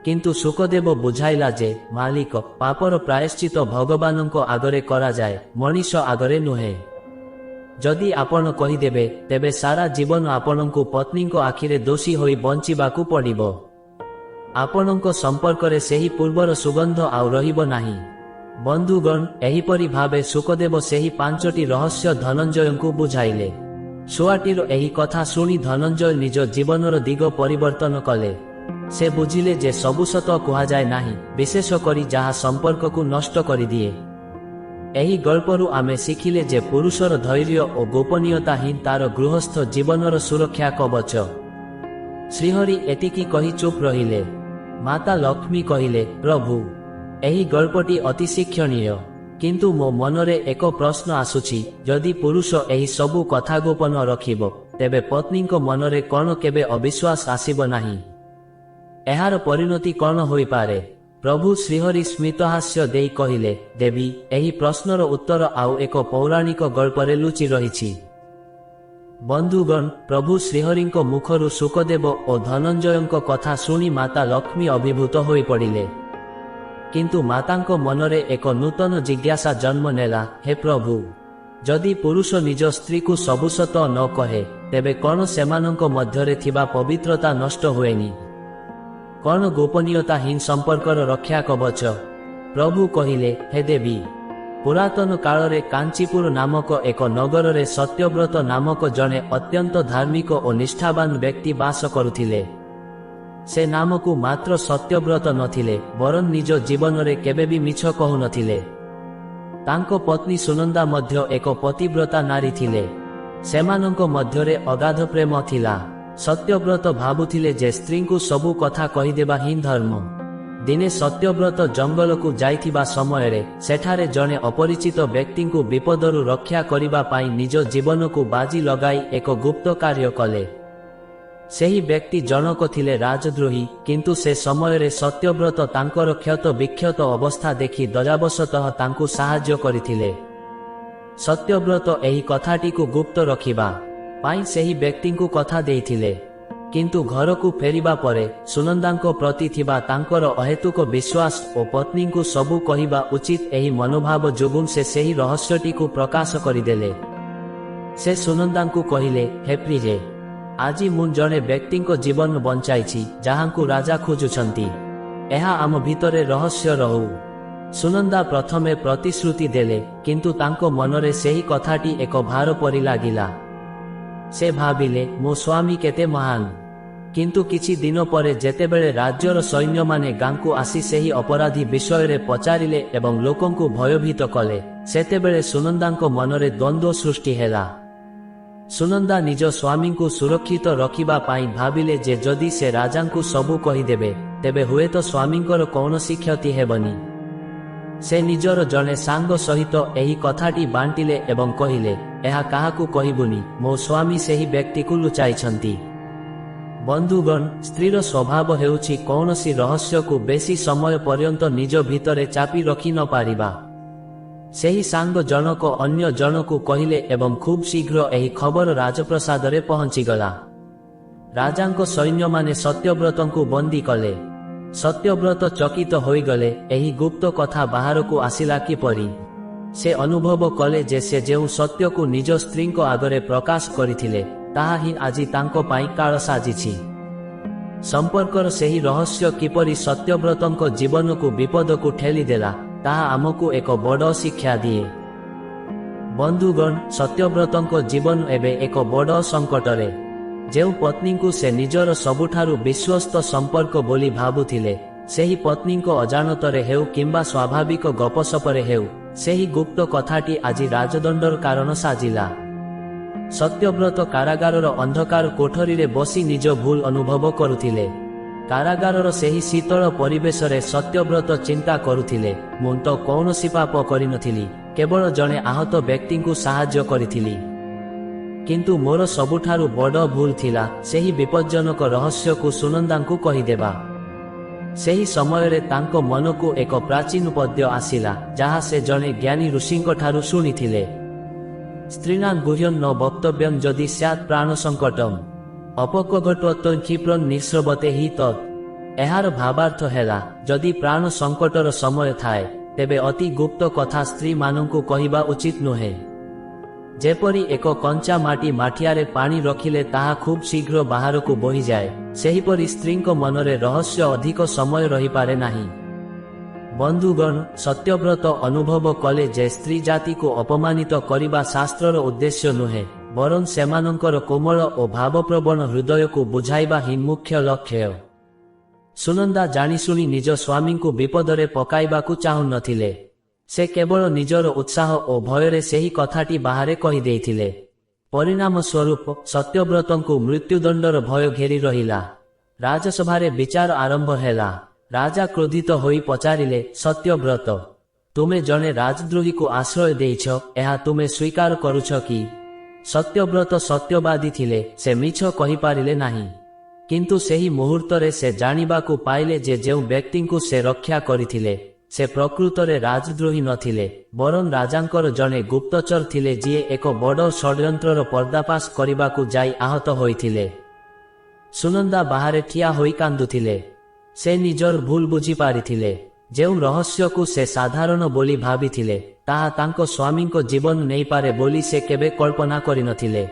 କିନ୍ତୁ ଶୁକଦେବ ବୁଝାଇଲା ଯେ, ମାଲିକ, ପାପର ପ୍ରାୟଶ୍ଚିତ ଭଗବାନଙ୍କ ଆଗରେ କରାଯାଏ, ମଣିଷ ଆଗରେ ନୁହେଁ। ଯଦି ଆପଣ କହିଦେବେ, ତେବେ ସାରା ଜୀବନ ଆପଣଙ୍କୁ ପତ୍ନୀଙ୍କ ଆଖିରେ ଦୋଷୀ ହୋଇ ବଞ୍ଚିବାକୁ ପଡ଼ିବ। ଆପଣଙ୍କ ସମ୍ପର୍କରେ ସେହି ପୂର୍ବର ସୁଗନ୍ଧ ଆଉ ରହିବ ନାହିଁ। ବନ୍ଧୁଗଣ, ଏହିପରି ଭାବେ ଶୁକଦେବ ସେହି 5ଟି ରହସ୍ୟ ଧନଞ୍ଜୟଙ୍କୁ ବୁଝାଇଲେ। ଶୁଆଟିର ଏହି କଥା ଶୁଣି ଧନଞ୍ଜୟ ନିଜ ଜୀବନର ଦିଗ ପରିବର୍ତ୍ତନ କଲେ। ସେ ବୁଝିଲେ ଯେ ସବୁ ସତ କୁହାଯାଏ ନାହିଁ, ବିଶେଷ କରି ଯାହା ସମ୍ପର୍କକୁ ନଷ୍ଟ କରିଦିଏ। ଏହି ଗଳ୍ପରୁ ଆମେ ଶିଖିଲେ ଯେ ପୁରୁଷର ଧୈର୍ଯ୍ୟ ଓ ଗୋପନୀୟତା ହିଁ ତାର ଗୃହସ୍ଥ ଜୀବନର ସୁରକ୍ଷା କବଚ। ଶ୍ରୀହରି ଏତିକି କହି ଚୁପ୍ ରହିଲେ। ମାତା ଲକ୍ଷ୍ମୀ କହିଲେ, ପ୍ରଭୁ, ଏହି ଗଳ୍ପଟି ଅତି ଶିକ୍ଷଣୀୟ, କିନ୍ତୁ ମୋ ମନରେ ଏକ ପ୍ରଶ୍ନ ଆସୁଛି, ଯଦି ପୁରୁଷ ଏହି ସବୁ କଥା ଗୋପନ ରଖିବ, ତେବେ ପତ୍ନୀଙ୍କ ମନରେ କ'ଣ କେବେ ଅବିଶ୍ୱାସ ଆସିବ ନାହିଁ? ଏହାର ପରିଣତି କ'ଣ ହୋଇପାରେ? ପ୍ରଭୁ ଶ୍ରୀହରି ସ୍ମିତହାସ୍ୟ ଦେଇ କହିଲେ, ଦେବୀ, ଏହି ପ୍ରଶ୍ନର ଉତ୍ତର ଆଉ ଏକ ପୌରାଣିକ ଗଳ୍ପରେ ଲୁଚି ରହିଛି। ବନ୍ଧୁଗଣ, ପ୍ରଭୁ ଶ୍ରୀହରିଙ୍କ ମୁଖରୁ ଶୁକଦେବ ଓ ଧନଞ୍ଜୟଙ୍କ କଥା ଶୁଣି ମାତା ଲକ୍ଷ୍ମୀ ଅଭିଭୂତ ହୋଇପଡ଼ିଲେ। କିନ୍ତୁ ମାତାଙ୍କ ମନରେ ଏକ ନୂତନ ଜିଜ୍ଞାସା ଜନ୍ମ ନେଲା, ହେ ପ୍ରଭୁ, ଯଦି ପୁରୁଷ ନିଜ ସ୍ତ୍ରୀକୁ ସବୁ ସତ ନ କହେ, ତେବେ କ'ଣ ସେମାନଙ୍କ ମଧ୍ୟରେ ଥିବା ପବିତ୍ରତା ନଷ୍ଟ ହୁଏନି? କ'ଣ ଗୋପନୀୟତା ହିଁ ସମ୍ପର୍କର ରକ୍ଷା କବଚ? ପ୍ରଭୁ କହିଲେ, ହେ ଦେବୀ, ପୁରାତନ କାଳରେ କାଞ୍ଚିପୁର ନାମକ ଏକ ନଗରରେ ସତ୍ୟବ୍ରତ ନାମକ ଜଣେ ଅତ୍ୟନ୍ତ ଧାର୍ମିକ ଓ ନିଷ୍ଠାବାନ ବ୍ୟକ୍ତି ବାସ କରୁଥିଲେ। ସେ ନାମକୁ ମାତ୍ର ସତ୍ୟବ୍ରତ ନଥିଲେ, ବରଂ ନିଜ ଜୀବନରେ କେବେ ବି ମିଛ କହୁନଥିଲେ। ତାଙ୍କ ପତ୍ନୀ ସୁନନ୍ଦା ମଧ୍ୟ ଏକ ପତିବ୍ରତା ନାରୀ ଥିଲେ। ସେମାନଙ୍କ ମଧ୍ୟରେ ଅଗାଧ ପ୍ରେମ ଥିଲା। ସତ୍ୟବ୍ରତ ଭାବୁଥିଲେ ଯେ ସ୍ତ୍ରୀଙ୍କୁ ସବୁ କଥା କହିଦେବା ହିଁ ଧର୍ମ। ଦିନେ ସତ୍ୟବ୍ରତ ଜଙ୍ଗଲକୁ ଯାଇଥିବା ସମୟରେ ସେଠାରେ ଜଣେ ଅପରିଚିତ ବ୍ୟକ୍ତିଙ୍କୁ ବିପଦରୁ ରକ୍ଷା କରିବା ପାଇଁ ନିଜ ଜୀବନକୁ ବାଜି ଲଗାଇ ଏକ ଗୁପ୍ତ କାର୍ଯ୍ୟ କଲେ। ସେହି ବ୍ୟକ୍ତି ଜଣକ ଥିଲେ ରାଜଦ୍ରୋହୀ, କିନ୍ତୁ ସେ ସମୟରେ ସତ୍ୟବ୍ରତ ତାଙ୍କର କ୍ଷତ ବିକ୍ଷତ ଅବସ୍ଥା ଦେଖି ଦୟାବଶତଃ ତାଙ୍କୁ ସାହାଯ୍ୟ କରିଥିଲେ। ସତ୍ୟବ୍ରତ ଏହି କଥାଟିକୁ ଗୁପ୍ତ ରଖିବା ପାଇଁ ସେହି ବ୍ୟକ୍ତିଙ୍କୁ କଥା ଦେଇଥିଲେ। କିନ୍ତୁ ଘରକୁ ଫେରିବା ପରେ ସୁନନ୍ଦାଙ୍କ ପ୍ରତି ଥିବା ତାଙ୍କର ଅହେତୁକ ବିଶ୍ୱାସ ଓ ପତ୍ନୀଙ୍କୁ ସବୁ କହିବା ଉଚିତ ଏହି ମନୋଭାବ ଯୋଗୁଁ ସେ ସେହି ରହସ୍ୟଟିକୁ ପ୍ରକାଶ କରିଦେଲେ। ସେ ସୁନନ୍ଦାଙ୍କୁ କହିଲେ, ହେ ପ୍ରିୟେ, ଆଜି ମୁଁ ଜଣେ ବ୍ୟକ୍ତିଙ୍କ ଜୀବନ ବଞ୍ଚାଇଛି ଯାହାଙ୍କୁ ରାଜା ଖୋଜୁଛନ୍ତି। ଏହା ଆମ ଭିତରେ ରହସ୍ୟ ରହୁ। ସୁନନ୍ଦା ପ୍ରଥମେ ପ୍ରତିଶ୍ରୁତି ଦେଲେ, କିନ୍ତୁ ତାଙ୍କ ମନରେ ସେହି କଥାଟି ଏକ ଭାର ପରି ଲାଗିଲା। ସେ ଭାବିଲେ, ମୋ ସ୍ୱାମୀ କେତେ ମହାନ। କିନ୍ତୁ କିଛି ଦିନ ପରେ ଯେତେବେଳେ ରାଜ୍ୟର ସୈନ୍ୟମାନେ ଗାଁକୁ ଆସି ସେହି ଅପରାଧୀ ବିଷୟରେ ପଚାରିଲେ ଏବଂ ଲୋକଙ୍କୁ ଭୟଭୀତ କଲେ, ସେତେବେଳେ ସୁନନ୍ଦାଙ୍କ ମନରେ ଦ୍ୱନ୍ଦ୍ୱ ସୃଷ୍ଟି ହେଲା। ସୁନନ୍ଦା ନିଜ ସ୍ୱାମୀଙ୍କୁ ସୁରକ୍ଷିତ ରଖିବା ପାଇଁ ଭାବିଲେ ଯେ ଯଦି ସେ ରାଜାଙ୍କୁ ସବୁ କହିଦେବେ, ତେବେ ହୁଏତ ସ୍ୱାମୀଙ୍କର କୌଣସି କ୍ଷତି ହେବନି। ସେ ନିଜର ଜଣେ ସାଙ୍ଗ ସହିତ ଏହି କଥାଟି ବାଣ୍ଟିଲେ ଏବଂ କହିଲେ, ଏହା କାହାକୁ କହିବୁନି, ମୋ ସ୍ୱାମୀ ସେହି ବ୍ୟକ୍ତିକୁ ଲୁଚାଇଛନ୍ତି। ବନ୍ଧୁଗଣ, ସ୍ତ୍ରୀର ସ୍ୱଭାବ ହେଉଛି କୌଣସି ରହସ୍ୟକୁ ବେଶୀ ସମୟ ପର୍ଯ୍ୟନ୍ତ ନିଜ ଭିତରେ ଚାପି ରଖି ନ ପାରିବା। ସେହି ସାଙ୍ଗ ଜଣକ ଅନ୍ୟ ଜଣକୁ କହିଲେ ଏବଂ ଖୁବ୍ ଶୀଘ୍ର ଏହି ଖବର ରାଜପ୍ରସାଦରେ ପହଞ୍ଚିଗଲା। ରାଜାଙ୍କ ସୈନ୍ୟମାନେ ସତ୍ୟବ୍ରତଙ୍କୁ ବନ୍ଦୀ କଲେ। ସତ୍ୟବ୍ରତ ଚକିତ ହୋଇଗଲେ, ଏହି ଗୁପ୍ତ କଥା ବାହାରକୁ ଆସିଲା କିପରି। ସେ ଅନୁଭବ କଲେ ଯେ ସେ ଯେଉଁ ସତ୍ୟକୁ ନିଜ ସ୍ତ୍ରୀଙ୍କ ଆଗରେ ପ୍ରକାଶ କରିଥିଲେ, ତାହା ହିଁ ଆଜି ତାଙ୍କ ପାଇଁ କାଳ ସାଜିଛି। ସମ୍ପର୍କର ସେହି ରହସ୍ୟ କିପରି ସତ୍ୟବ୍ରତଙ୍କ ଜୀବନକୁ ବିପଦକୁ ଠେଲିଦେଲା, ତାହା ଆମକୁ ଏକ ବଡ଼ ଶିକ୍ଷା ଦିଏ। ବନ୍ଧୁଗଣ, ସତ୍ୟବ୍ରତଙ୍କ ଜୀବନ ଏବେ ଏକ ବଡ଼ ସଙ୍କଟରେ। ଯେଉଁ ପତ୍ନୀଙ୍କୁ ସେ ନିଜର ସବୁଠାରୁ ବିଶ୍ୱସ୍ତ ସମ୍ପର୍କ ବୋଲି ଭାବୁଥିଲେ, ସେହି ପତ୍ନୀଙ୍କ ଅଜାଣତରେ ହେଉ କିମ୍ବା ସ୍ୱାଭାବିକ ଗପସପରେ ହେଉ, ସେହି ଗୁପ୍ତ କଥାଟି ଆଜି ରାଜଦଣ୍ଡର କାରଣ ସାଜିଲା। ସତ୍ୟବ୍ରତ କାରାଗାରର ଅନ୍ଧକାର କୋଠରୀରେ ବସି ନିଜ ଭୁଲ ଅନୁଭବ କରୁଥିଲେ। କାରାଗାରର ସେହି ଶୀତଳ ପରିବେଶରେ ସତ୍ୟବ୍ରତ ଚିନ୍ତା କରୁଥିଲେ, ମୁଁ ତ କୌଣସି ପାପ କରିନଥିଲି, କେବଳ ଜଣେ ଆହତ ବ୍ୟକ୍ତିଙ୍କୁ ସାହାଯ୍ୟ କରିଥିଲି। କିନ୍ତୁ ମୋର ସବୁଠାରୁ ବଡ଼ ଭୁଲ ଥିଲା ସେହି ବିପଜ୍ଜନକ ରହସ୍ୟକୁ ସୁନନ୍ଦାଙ୍କୁ କହିଦେବା। ସେହି ସମୟରେ ତାଙ୍କ ମନକୁ ଏକ ପ୍ରାଚୀନ ପଦ୍ୟ ଆସିଲା, ଯାହା ସେ ଜଣେ ଜ୍ଞାନୀ ଋଷିଙ୍କଠାରୁ ଶୁଣିଥିଲେ। ସ୍ତ୍ରୀଣାଂ ଗୁହ୍ୟଂ ନ ବକ୍ତବ୍ୟଂ ଯଦି ସ୍ୟାତ୍ ପ୍ରାଣ ସଙ୍କଟମ୍ ଅପକଘଟତ୍ୱଂ କ୍ଷିପ୍ରଂ ନିଃସ୍ରବତେ ହି ତତ୍। ଏହାର ଭାବାର୍ଥ ହେଲା, ଯଦି ପ୍ରାଣ ସଙ୍କଟର ସମୟ ଥାଏ, ତେବେ ଅତି ଗୁପ୍ତ କଥା ସ୍ତ୍ରୀମାନଙ୍କୁ କହିବା ଉଚିତ ନୁହେଁ। ଯେପରି ଏକ କଞ୍ଚା ମାଟି ମାଠିଆରେ ପାଣି ରଖିଲେ ତାହା ଖୁବ୍ ଶୀଘ୍ର ବାହାରକୁ ବୋହିଯାଏ, ସେହିପରି ସ୍ତ୍ରୀଙ୍କ ମନରେ ରହସ୍ୟ ଅଧିକ ସମୟ ରହିପାରେ ନାହିଁ। ବନ୍ଧୁଗଣ, ସତ୍ୟବ୍ରତ ଅନୁଭବ କଲେ ଯେ ସ୍ତ୍ରୀ ଜାତିକୁ ଅପମାନିତ କରିବା ଶାସ୍ତ୍ରର ଉଦ୍ଦେଶ୍ୟ ନୁହେଁ, ବରଂ ସେମାନଙ୍କର କୋମଳ ଓ ଭାବପ୍ରବଣ ହୃଦୟକୁ ବୁଝାଇବା ହିଁ ମୁଖ୍ୟ ଲକ୍ଷ୍ୟ। ସୁନନ୍ଦା ଜାଣିଶୁଣି ନିଜ ସ୍ୱାମୀଙ୍କୁ ବିପଦରେ ପକାଇବାକୁ ଚାହୁଁନଥିଲେ। ସେ କେବଳ ନିଜର ଉତ୍ସାହ ଓ ଭୟରେ ସେହି କଥାଟି ବାହାରେ କହିଦେଇଥିଲେ। ପରିଣାମ ସ୍ୱରୂପ ସତ୍ୟବ୍ରତଙ୍କୁ ମୃତ୍ୟୁଦଣ୍ଡର ଭୟ ଘେରି ରହିଲା। ରାଜସଭାରେ ବିଚାର ଆରମ୍ଭ ହେଲା। ରାଜା କ୍ରୋଧିତ ହୋଇ ପଚାରିଲେ, ସତ୍ୟବ୍ରତ, ତୁମେ ଜଣେ ରାଜଦ୍ରୋହୀକୁ ଆଶ୍ରୟ ଦେଇଛ, ଏହା ତୁମେ ସ୍ୱୀକାର କରୁଛ କି? ସତ୍ୟବ୍ରତ ସତ୍ୟବାଦୀ ଥିଲେ, ସେ ମିଛ କହିପାରିଲେ ନାହିଁ। କିନ୍ତୁ ସେହି ମୁହୂର୍ତ୍ତରେ ସେ ଜାଣିବାକୁ ପାଇଲେ ଯେ ଯେଉଁ ବ୍ୟକ୍ତିଙ୍କୁ ସେ ରକ୍ଷା କରିଥିଲେ, ସେ ପ୍ରକୃତରେ ରାଜଦ୍ରୋହୀ ନଥିଲେ, ବରଂ ରାଜାଙ୍କର ଜଣେ ଗୁପ୍ତଚର ଥିଲେ ଯିଏ ଏକ ବଡ଼ ଷଡ଼ଯନ୍ତ୍ରର ପର୍ଦ୍ଦାଫାଶ କରିବାକୁ ଯାଇ ଆହତ ହୋଇଥିଲେ। ସୁନନ୍ଦା ବାହାରେ ଠିଆ ହୋଇ କାନ୍ଦୁଥିଲେ। ସେ ନିଜର ଭୁଲ ବୁଝିପାରିଥିଲେ। ଯେଉଁ ରହସ୍ୟକୁ ସେ ସାଧାରଣ ବୋଲି ଭାବିଥିଲେ, ତାହା ତାଙ୍କ ସ୍ୱାମୀଙ୍କ ଜୀବନ ନେଇପାରେ ବୋଲି ସେ କେବେ କଳ୍ପନା କରିନଥିଲେ।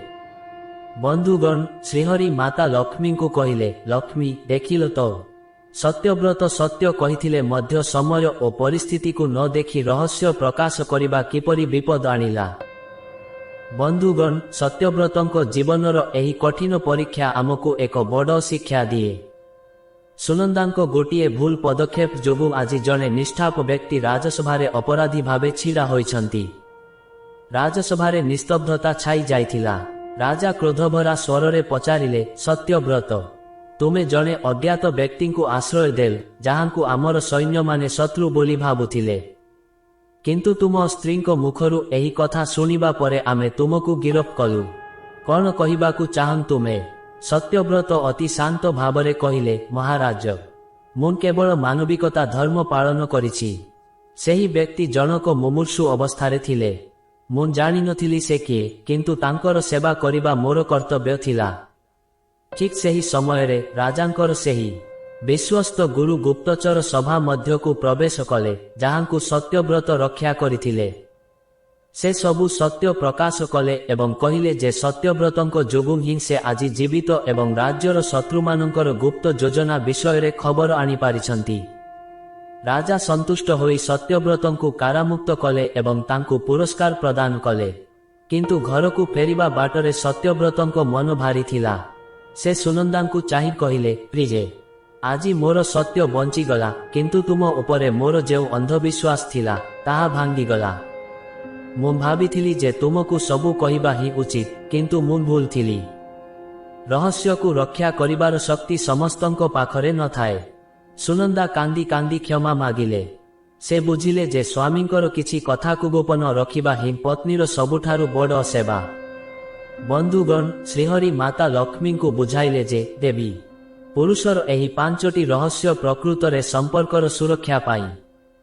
ବନ୍ଧୁଗଣ, ଶ୍ରୀହରି ମାତା ଲକ୍ଷ୍ମୀଙ୍କୁ କହିଲେ, ଲକ୍ଷ୍ମୀ, ଦେଖିଲ ତ, ସତ୍ୟବ୍ରତ ସତ୍ୟ କହିଥିଲେ ମଧ୍ୟ ସମୟ ଓ ପରିସ୍ଥିତିକୁ ନ ଦେଖି ରହସ୍ୟ ପ୍ରକାଶ କରିବା କିପରି ବିପଦ ଆଣିଲା। ବନ୍ଧୁଗଣ, ସତ୍ୟବ୍ରତଙ୍କ ଜୀବନର ଏହି କଠିନ ପରୀକ୍ଷା ଆମକୁ ଏକ ବଡ଼ ଶିକ୍ଷା ଦିଏ। ସୁନନ୍ଦାଙ୍କ ଗୋଟିଏ ଭୁଲ ପଦକ୍ଷେପ ଯୋଗୁଁ ଆଜି ଜଣେ ନିଷ୍ଠାପ ବ୍ୟକ୍ତି ରାଜସଭାରେ ଅପରାଧୀ ଭାବେ ଛିଡ଼ା ହୋଇଛନ୍ତି। ରାଜସଭାରେ ନିସ୍ତବ୍ଧତା ଛାଇ ଯାଇଥିଲା। ରାଜା କ୍ରୋଧଭରା ସ୍ୱରରେ ପଚାରିଲେ, ସତ୍ୟବ୍ରତ, ତୁମେ ଜଣେ ଅଜ୍ଞାତ ବ୍ୟକ୍ତିଙ୍କୁ ଆଶ୍ରୟ ଦେଲ, ଯାହାଙ୍କୁ ଆମର ସୈନ୍ୟମାନେ ଶତ୍ରୁ ବୋଲି ଭାବୁଥିଲେ। କିନ୍ତୁ ତୁମ ସ୍ତ୍ରୀଙ୍କ ମୁଖରୁ ଏହି କଥା ଶୁଣିବା ପରେ ଆମେ ତୁମକୁ ଗିରଫ କଲୁ। କ'ଣ କହିବାକୁ ଚାହଁ ତୁମେ? ସତ୍ୟବ୍ରତ ଅତି ଶାନ୍ତ ଭାବରେ କହିଲେ, ମହାରାଜ, ମୁଁ କେବଳ ମାନବିକତା ଧର୍ମ ପାଳନ କରିଛି। ସେହି ବ୍ୟକ୍ତି ଜଣକ ମୁମୂର୍ଷୁ ଅବସ୍ଥାରେ ଥିଲେ। ମୁଁ ଜାଣିନଥିଲି ସେ କିଏ, କିନ୍ତୁ ତାଙ୍କର ସେବା କରିବା ମୋର କର୍ତ୍ତବ୍ୟ ଥିଲା। ଠିକ୍ ସେହି ସମୟରେ ରାଜାଙ୍କର ସେହି ବିଶ୍ୱସ୍ତ ଗୁରୁ ଗୁପ୍ତଚର ସଭା ମଧ୍ୟକୁ ପ୍ରବେଶ କଲେ, ଯାହାଙ୍କୁ ସତ୍ୟବ୍ରତ ରକ୍ଷା କରିଥିଲେ। ସେ ସବୁ ସତ୍ୟ ପ୍ରକାଶ କଲେ ଏବଂ କହିଲେ ଯେ ସତ୍ୟବ୍ରତଙ୍କ ଯୋଗୁଁ ହିଁ ସେ ଆଜି ଜୀବିତ ଏବଂ ରାଜ୍ୟର ଶତ୍ରୁମାନଙ୍କର ଗୁପ୍ତ ଯୋଜନା ବିଷୟରେ ଖବର ଆଣିପାରିଛନ୍ତି। ରାଜା ସନ୍ତୁଷ୍ଟ ହୋଇ ସତ୍ୟବ୍ରତଙ୍କୁ କାରାମୁକ୍ତ କଲେ ଏବଂ ତାଙ୍କୁ ପୁରସ୍କାର ପ୍ରଦାନ କଲେ। କିନ୍ତୁ ଘରକୁ ଫେରିବା ବାଟରେ ସତ୍ୟବ୍ରତଙ୍କ ମନ ଭାରି ଥିଲା। ସେ ସୁନନ୍ଦାଙ୍କୁ ଚାହିଁ କହିଲେ, ପ୍ରିଜେ, ଆଜି ମୋର ସତ୍ୟ ବଞ୍ଚିଗଲା, କିନ୍ତୁ ତୁମ ଉପରେ ମୋର ଯେଉଁ ଅନ୍ଧବିଶ୍ୱାସ ଥିଲା, ତାହା ଭାଙ୍ଗିଗଲା। ମୁଁ ଭାବିଥିଲି ଯେ ତୁମକୁ ସବୁ କହିବା ହିଁ ଉଚିତ, କିନ୍ତୁ ମୁଁ ଭୁଲ ଥିଲି। ରହସ୍ୟକୁ ରକ୍ଷା କରିବାର ଶକ୍ତି ସମସ୍ତଙ୍କ ପାଖରେ ନଥାଏ। ସୁନନ୍ଦା କାନ୍ଦି କାନ୍ଦି କ୍ଷମା ମାଗିଲେ। ସେ ବୁଝିଲେ ଯେ ସ୍ୱାମୀଙ୍କର କିଛି କଥାକୁ ଗୋପନ ରଖିବା ହିଁ ପତ୍ନୀର ସବୁଠାରୁ ବଡ଼ ସେବା। ବନ୍ଧୁଗଣ, ଶ୍ରୀହରି ମାତା ଲକ୍ଷ୍ମୀଙ୍କୁ ବୁଝାଇଲେ ଯେ ଦେବୀ ପୁରୁଷର ଏହି 5ଟି ରହସ୍ୟ ପ୍ରକୃତରେ ସମ୍ପର୍କର ସୁରକ୍ଷା ପାଇଁ।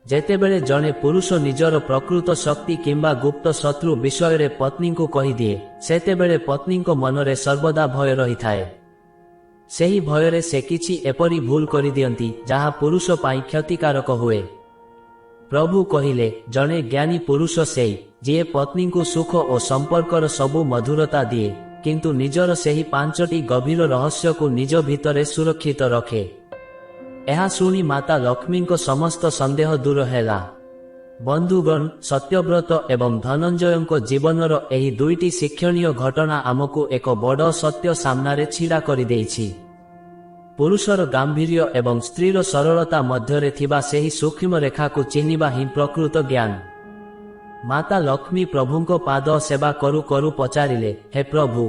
ଯେତେବେଳେ ଜଣେ ପୁରୁଷ ନିଜର ପ୍ରକୃତ ଶକ୍ତି କିମ୍ବା ଗୁପ୍ତ ଶତ୍ରୁ ବିଷୟରେ ପତ୍ନୀଙ୍କୁ କହିଦିଏ, ସେତେବେଳେ ପତ୍ନୀଙ୍କ ମନରେ ସର୍ବଦା ଭୟ ରହିଥାଏ। ସେହି ଭୟରେ ସେ କିଛି ଏପରି ଭୁଲ କରିଦିଅନ୍ତି ଯାହା ପୁରୁଷ ପାଇଁ କ୍ଷତିକାରକ ହୁଏ। ପ୍ରଭୁ କହିଲେ, ଜଣେ ଜ୍ଞାନୀ ପୁରୁଷ ସେଇ ଯିଏ ପତ୍ନୀଙ୍କୁ ସୁଖ ଓ ସମ୍ପର୍କର ସବୁ ମଧୁରତା ଦିଏ, କିନ୍ତୁ ନିଜର ସେହି 5ଟି ଗଭୀର ରହସ୍ୟକୁ ନିଜ ଭିତରେ ସୁରକ୍ଷିତ ରଖେ। ଏହା ଶୁଣି ମାତା ଲକ୍ଷ୍ମୀଙ୍କ ସମସ୍ତ ସନ୍ଦେହ ଦୂର ହେଲା। ବନ୍ଧୁଗଣ, ସତ୍ୟବ୍ରତ ଏବଂ ଧନଞ୍ଜୟଙ୍କ ଜୀବନର ଏହି 2ଟି ଶିକ୍ଷଣୀୟ ଘଟଣା ଆମକୁ ଏକ ବଡ଼ ସତ୍ୟ ସାମ୍ନାରେ ଛିଡ଼ା କରିଦେଇଛି। ପୁରୁଷର ଗାମ୍ଭୀର୍ଯ୍ୟ ଏବଂ ସ୍ତ୍ରୀର ସରଳତା ମଧ୍ୟରେ ଥିବା ସେହି ସୂକ୍ଷ୍ମ ରେଖାକୁ ଚିହ୍ନିବା ହିଁ ପ୍ରକୃତ ଜ୍ଞାନ। ମାତା ଲକ୍ଷ୍ମୀ ପ୍ରଭୁଙ୍କ ପାଦ ସେବା କରୁ କରୁ ପଚାରିଲେ, ହେ ପ୍ରଭୁ,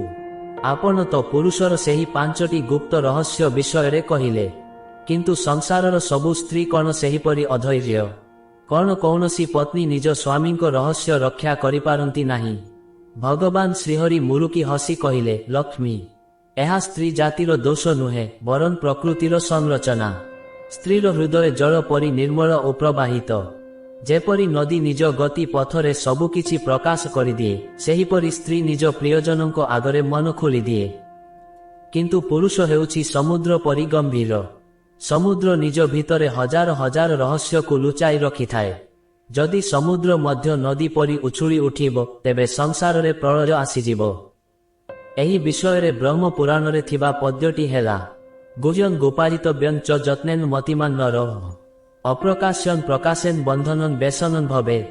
ଆପଣ ତ ପୁରୁଷର ସେହି 5ଟି ଗୁପ୍ତ ରହସ୍ୟ ବିଷୟରେ କହିଲେ, କିନ୍ତୁ ସଂସାରର ସବୁ ସ୍ତ୍ରୀ କ'ଣ ସେହିପରି ଅଧୈର୍ଯ୍ୟ? କ'ଣ କୌଣସି ପତ୍ନୀ ନିଜ ସ୍ୱାମୀଙ୍କ ରହସ୍ୟ ରକ୍ଷା କରିପାରନ୍ତି ନାହିଁ? ଭଗବାନ ଶ୍ରୀହରି ମୁରୁକି ହସି କହିଲେ, ଲକ୍ଷ୍ମୀ, ଏହା ସ୍ତ୍ରୀ ଜାତିର ଦୋଷ ନୁହେଁ, ବରଂ ପ୍ରକୃତିର ସଂରଚନା। ସ୍ତ୍ରୀର ହୃଦୟ ଜଳ ପରି ନିର୍ମଳ ଓ ପ୍ରବାହିତ। ଯେପରି ନଦୀ ନିଜ ଗତି ପଥରେ ସବୁକିଛି ପ୍ରକାଶ କରିଦିଏ, ସେହିପରି ସ୍ତ୍ରୀ ନିଜ ପ୍ରିୟଜନଙ୍କ ଆଗରେ ମନ ଖୋଲିଦିଏ। କିନ୍ତୁ ପୁରୁଷ ହେଉଛି ସମୁଦ୍ର ପରି ଗମ୍ଭୀର। ସମୁଦ୍ର ନିଜ ଭିତରେ ହଜାର ହଜାର ରହସ୍ୟକୁ ଲୁଚାଇ ରଖିଥାଏ। ଯଦି ସମୁଦ୍ର ମଧ୍ୟ ନଦୀ ପରି ଉଛୁଳି ଉଠିବ, ତେବେ ସଂସାରରେ ପ୍ରଳୟ ଆସିଯିବ। ଏହି ବିଷୟରେ ବ୍ରହ୍ମ ପୁରାଣରେ ଥିବା ପଦ୍ୟଟି ହେଲା, ଗୁହ୍ୟନ୍ ଗୋପାରିତବ୍ୟଂ ଚ ଯତ୍ନେନ ମତିମାନ୍ ନରଃ ଅପ୍ରକାଶ୍ୟନ୍ ପ୍ରକାଶେନ୍ ବନ୍ଧନନ୍ ବ୍ୟସନନ୍ ଭବେତ୍।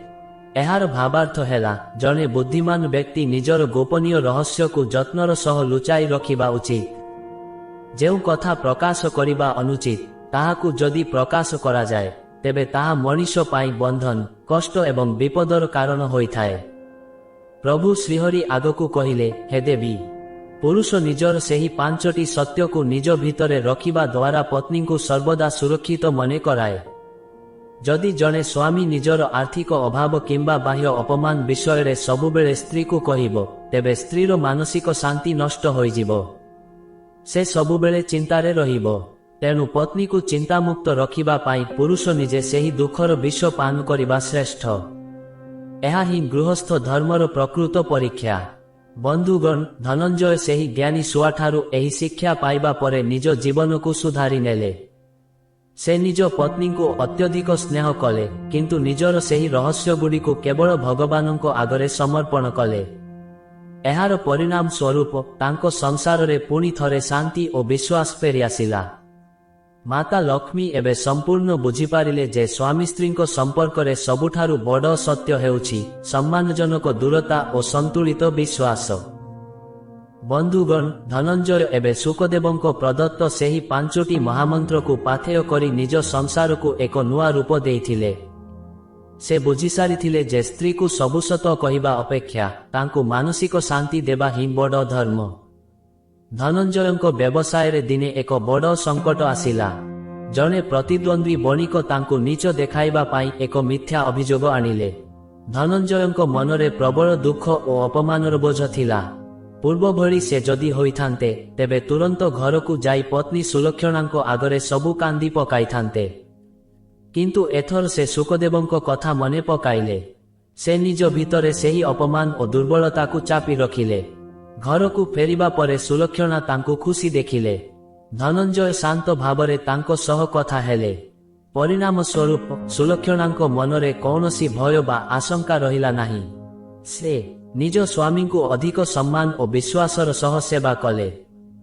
ଏହାର ଭାବାର୍ଥ ହେଲା, ଜଣେ ବୁଦ୍ଧିମାନ ବ୍ୟକ୍ତି ନିଜର ଗୋପନୀୟ ରହସ୍ୟକୁ ଯତ୍ନର ସହ ଲୁଚାଇ ରଖିବା ଉଚିତ। ଯେଉଁ କଥା ପ୍ରକାଶ କରିବା ଅନୁଚିତ, ତାହାକୁ ଯଦି ପ୍ରକାଶ କରାଯାଏ, ତେବେ ତାହା ମଣିଷ ପାଇଁ ବନ୍ଧନ, କଷ୍ଟ ଏବଂ ବିପଦର କାରଣ ହୋଇଥାଏ। ପ୍ରଭୁ ଶ୍ରୀହରି ଆଗକୁ କହିଲେ, ହେ ଦେବୀ, ପୁରୁଷ ନିଜର ସେହି 5ଟି ସତ୍ୟକୁ ନିଜ ଭିତରେ ରଖିବା ଦ୍ୱାରା ପତ୍ନୀଙ୍କୁ ସର୍ବଦା ସୁରକ୍ଷିତ ମନେ କରାଏ। ଯଦି ଜଣେ ସ୍ୱାମୀ ନିଜର ଆର୍ଥିକ ଅଭାବ କିମ୍ବା ବାହ୍ୟ ଅପମାନ ବିଷୟରେ ସବୁବେଳେ ସ୍ତ୍ରୀକୁ କହିବ, ତେବେ ସ୍ତ୍ରୀର ମାନସିକ ଶାନ୍ତି ନଷ୍ଟ ହୋଇଯିବ। ସେ ସବୁବେଳେ ଚିନ୍ତାରେ ରହିବ। ତେଣୁ ପତ୍ନୀକୁ ଚିନ୍ତାମୁକ୍ତ ରଖିବା ପାଇଁ ପୁରୁଷ ନିଜେ ସେହି ଦୁଃଖର ବିଷ ପାନ କରିବା ଶ୍ରେଷ୍ଠ। ଏହା ହିଁ ଗୃହସ୍ଥ ଧର୍ମର ପ୍ରକୃତ ପରୀକ୍ଷା। ବନ୍ଧୁଗଣ, ଧନଞ୍ଜୟ ସେହି ଜ୍ଞାନୀ ଶୁଆଠାରୁ ଏହି ଶିକ୍ଷା ପାଇବା ପରେ ନିଜ ଜୀବନକୁ ସୁଧାରି ନେଲେ। ସେ ନିଜ ପତ୍ନୀଙ୍କୁ ଅତ୍ୟଧିକ ସ୍ନେହ କଲେ, କିନ୍ତୁ ନିଜର ସେହି ରହସ୍ୟଗୁଡ଼ିକୁ କେବଳ ଭଗବାନଙ୍କ ଆଗରେ ସମର୍ପଣ କଲେ। ଏହାର ପରିଣାମ ସ୍ୱରୂପ ତାଙ୍କ ସଂସାରରେ ପୁଣି ଥରେ ଶାନ୍ତି ଓ ବିଶ୍ୱାସ ଫେରିଆସିଲା। ମାତା ଲକ୍ଷ୍ମୀ ଏବେ ସମ୍ପୂର୍ଣ୍ଣ ବୁଝିପାରିଲେ ଯେ ସ୍ୱାମୀ ସ୍ତ୍ରୀଙ୍କ ସମ୍ପର୍କରେ ସବୁଠାରୁ ବଡ଼ ସତ୍ୟ ହେଉଛି ସମ୍ମାନଜନକ ଦୂରତା ଓ ସନ୍ତୁଳିତ ବିଶ୍ୱାସ। ବନ୍ଧୁଗଣ, ଧନଞ୍ଜୟ ଏବେ ସୁକଦେବଙ୍କ ପ୍ରଦତ୍ତ ସେହି 5ଟି ମହାମନ୍ତ୍ରକୁ ପାଥେୟ କରି ନିଜ ସଂସାରକୁ ଏକ ନୂଆ ରୂପ ଦେଇଥିଲେ। ସେ ବୁଝିସାରିଥିଲେ ଯେ ସ୍ତ୍ରୀକୁ ସବୁ ସତ କହିବା ଅପେକ୍ଷା ତାଙ୍କୁ ମାନସିକ ଶାନ୍ତି ଦେବା ହିଁ ବଡ଼ ଧର୍ମ। ଧନଞ୍ଜୟଙ୍କ ବ୍ୟବସାୟରେ ଦିନେ ଏକ ବଡ଼ ସଙ୍କଟ ଆସିଲା। ଜଣେ ପ୍ରତିଦ୍ୱନ୍ଦ୍ୱୀ ବଣିକ ତାଙ୍କୁ ନୀଚ ଦେଖାଇବା ପାଇଁ ଏକ ମିଥ୍ୟା ଅଭିଯୋଗ ଆଣିଲେ। ଧନଞ୍ଜୟଙ୍କ ମନରେ ପ୍ରବଳ ଦୁଃଖ ଓ ଅପମାନର ବୋଝ ଥିଲା। ପୂର୍ବ ଭଳି ସେ ଯଦି ହୋଇଥାନ୍ତେ ତେବେ ତୁରନ୍ତ ଘରକୁ ଯାଇ ପତ୍ନୀ ସୁଲକ୍ଷଣାଙ୍କ ଆଗରେ ସବୁ କାନ୍ଦି ପକାଇଥାନ୍ତେ। କିନ୍ତୁ ଏଥର ସେ ସୁକଦେବଙ୍କ କଥା ମନେ ପକାଇଲେ। ସେ ନିଜ ଭିତରେ ସେହି ଅପମାନ ଓ ଦୁର୍ବଳତାକୁ ଚାପି ରଖିଲେ। ଘରକୁ ଫେରିବା ପରେ ସୁଲକ୍ଷଣା ତାଙ୍କୁ ଖୁସି ଦେଖିଲେ। ଧନଞ୍ଜୟ ଶାନ୍ତ ଭାବରେ ତାଙ୍କ ସହ କଥା ହେଲେ। ପରିଣାମ ସ୍ୱରୂପ ସୁଲକ୍ଷଣାଙ୍କ ମନରେ କୌଣସି ଭୟ ବା ଆଶଙ୍କା ରହିଲା ନାହିଁ। ସେ ନିଜ ସ୍ୱାମୀଙ୍କୁ ଅଧିକ ସମ୍ମାନ ଓ ବିଶ୍ୱାସର ସହ ସେବା କଲେ।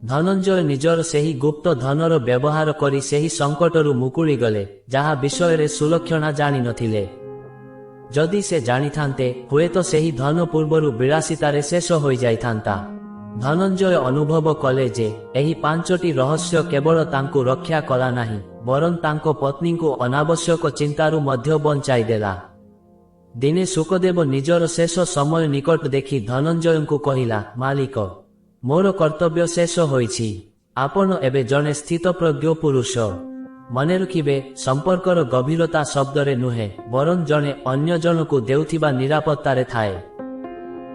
ଧନଞ୍ଜୟ ନିଜର ସେହି ଗୁପ୍ତ ଧନର ବ୍ୟବହାର କରି ସେହି ସଙ୍କଟରୁ ମୁକୁଳି ଗଲେ, ଯାହା ବିଷୟରେ ସୁଲକ୍ଷଣା ଜାଣିନଥିଲେ। ଯଦି ସେ ଜାଣିଥାନ୍ତେ ହୁଏତ ସେହି ଧନ ପୂର୍ବରୁ ବିଳାସିତାରେ ଶେଷ ହୋଇଯାଇଥାନ୍ତା। ଧନଞ୍ଜୟ ଅନୁଭବ କଲେ ଯେ ଏହି 5ଟି ରହସ୍ୟ କେବଳ ତାଙ୍କୁ ରକ୍ଷା କଲା ନାହିଁ, ବରଂ ତାଙ୍କ ପତ୍ନୀଙ୍କୁ ଅନାବଶ୍ୟକ ଚିନ୍ତାରୁ ମଧ୍ୟ ବଞ୍ଚାଇଦେଲା। ଦିନେ ସୁକଦେବ ନିଜର ଶେଷ ସମୟ ନିକଟ ଦେଖି ଧନଞ୍ଜୟଙ୍କୁ କହିଲା, ମାଲିକ, ମୋର କର୍ତ୍ତବ୍ୟ ଶେଷ ହୋଇଛି। ଆପଣ ଏବେ ଜଣେ ସ୍ଥିତପ୍ରଜ୍ଞ ପୁରୁଷ। ମନେ ରଖିବେ, ସମ୍ପର୍କର ଗଭୀରତା ଶବ୍ଦରେ ନୁହେଁ, ବରଂ ଜଣେ ଅନ୍ୟ ଜଣକୁ ଦେଉଥିବା ନିରାପତ୍ତାରେ ଥାଏ।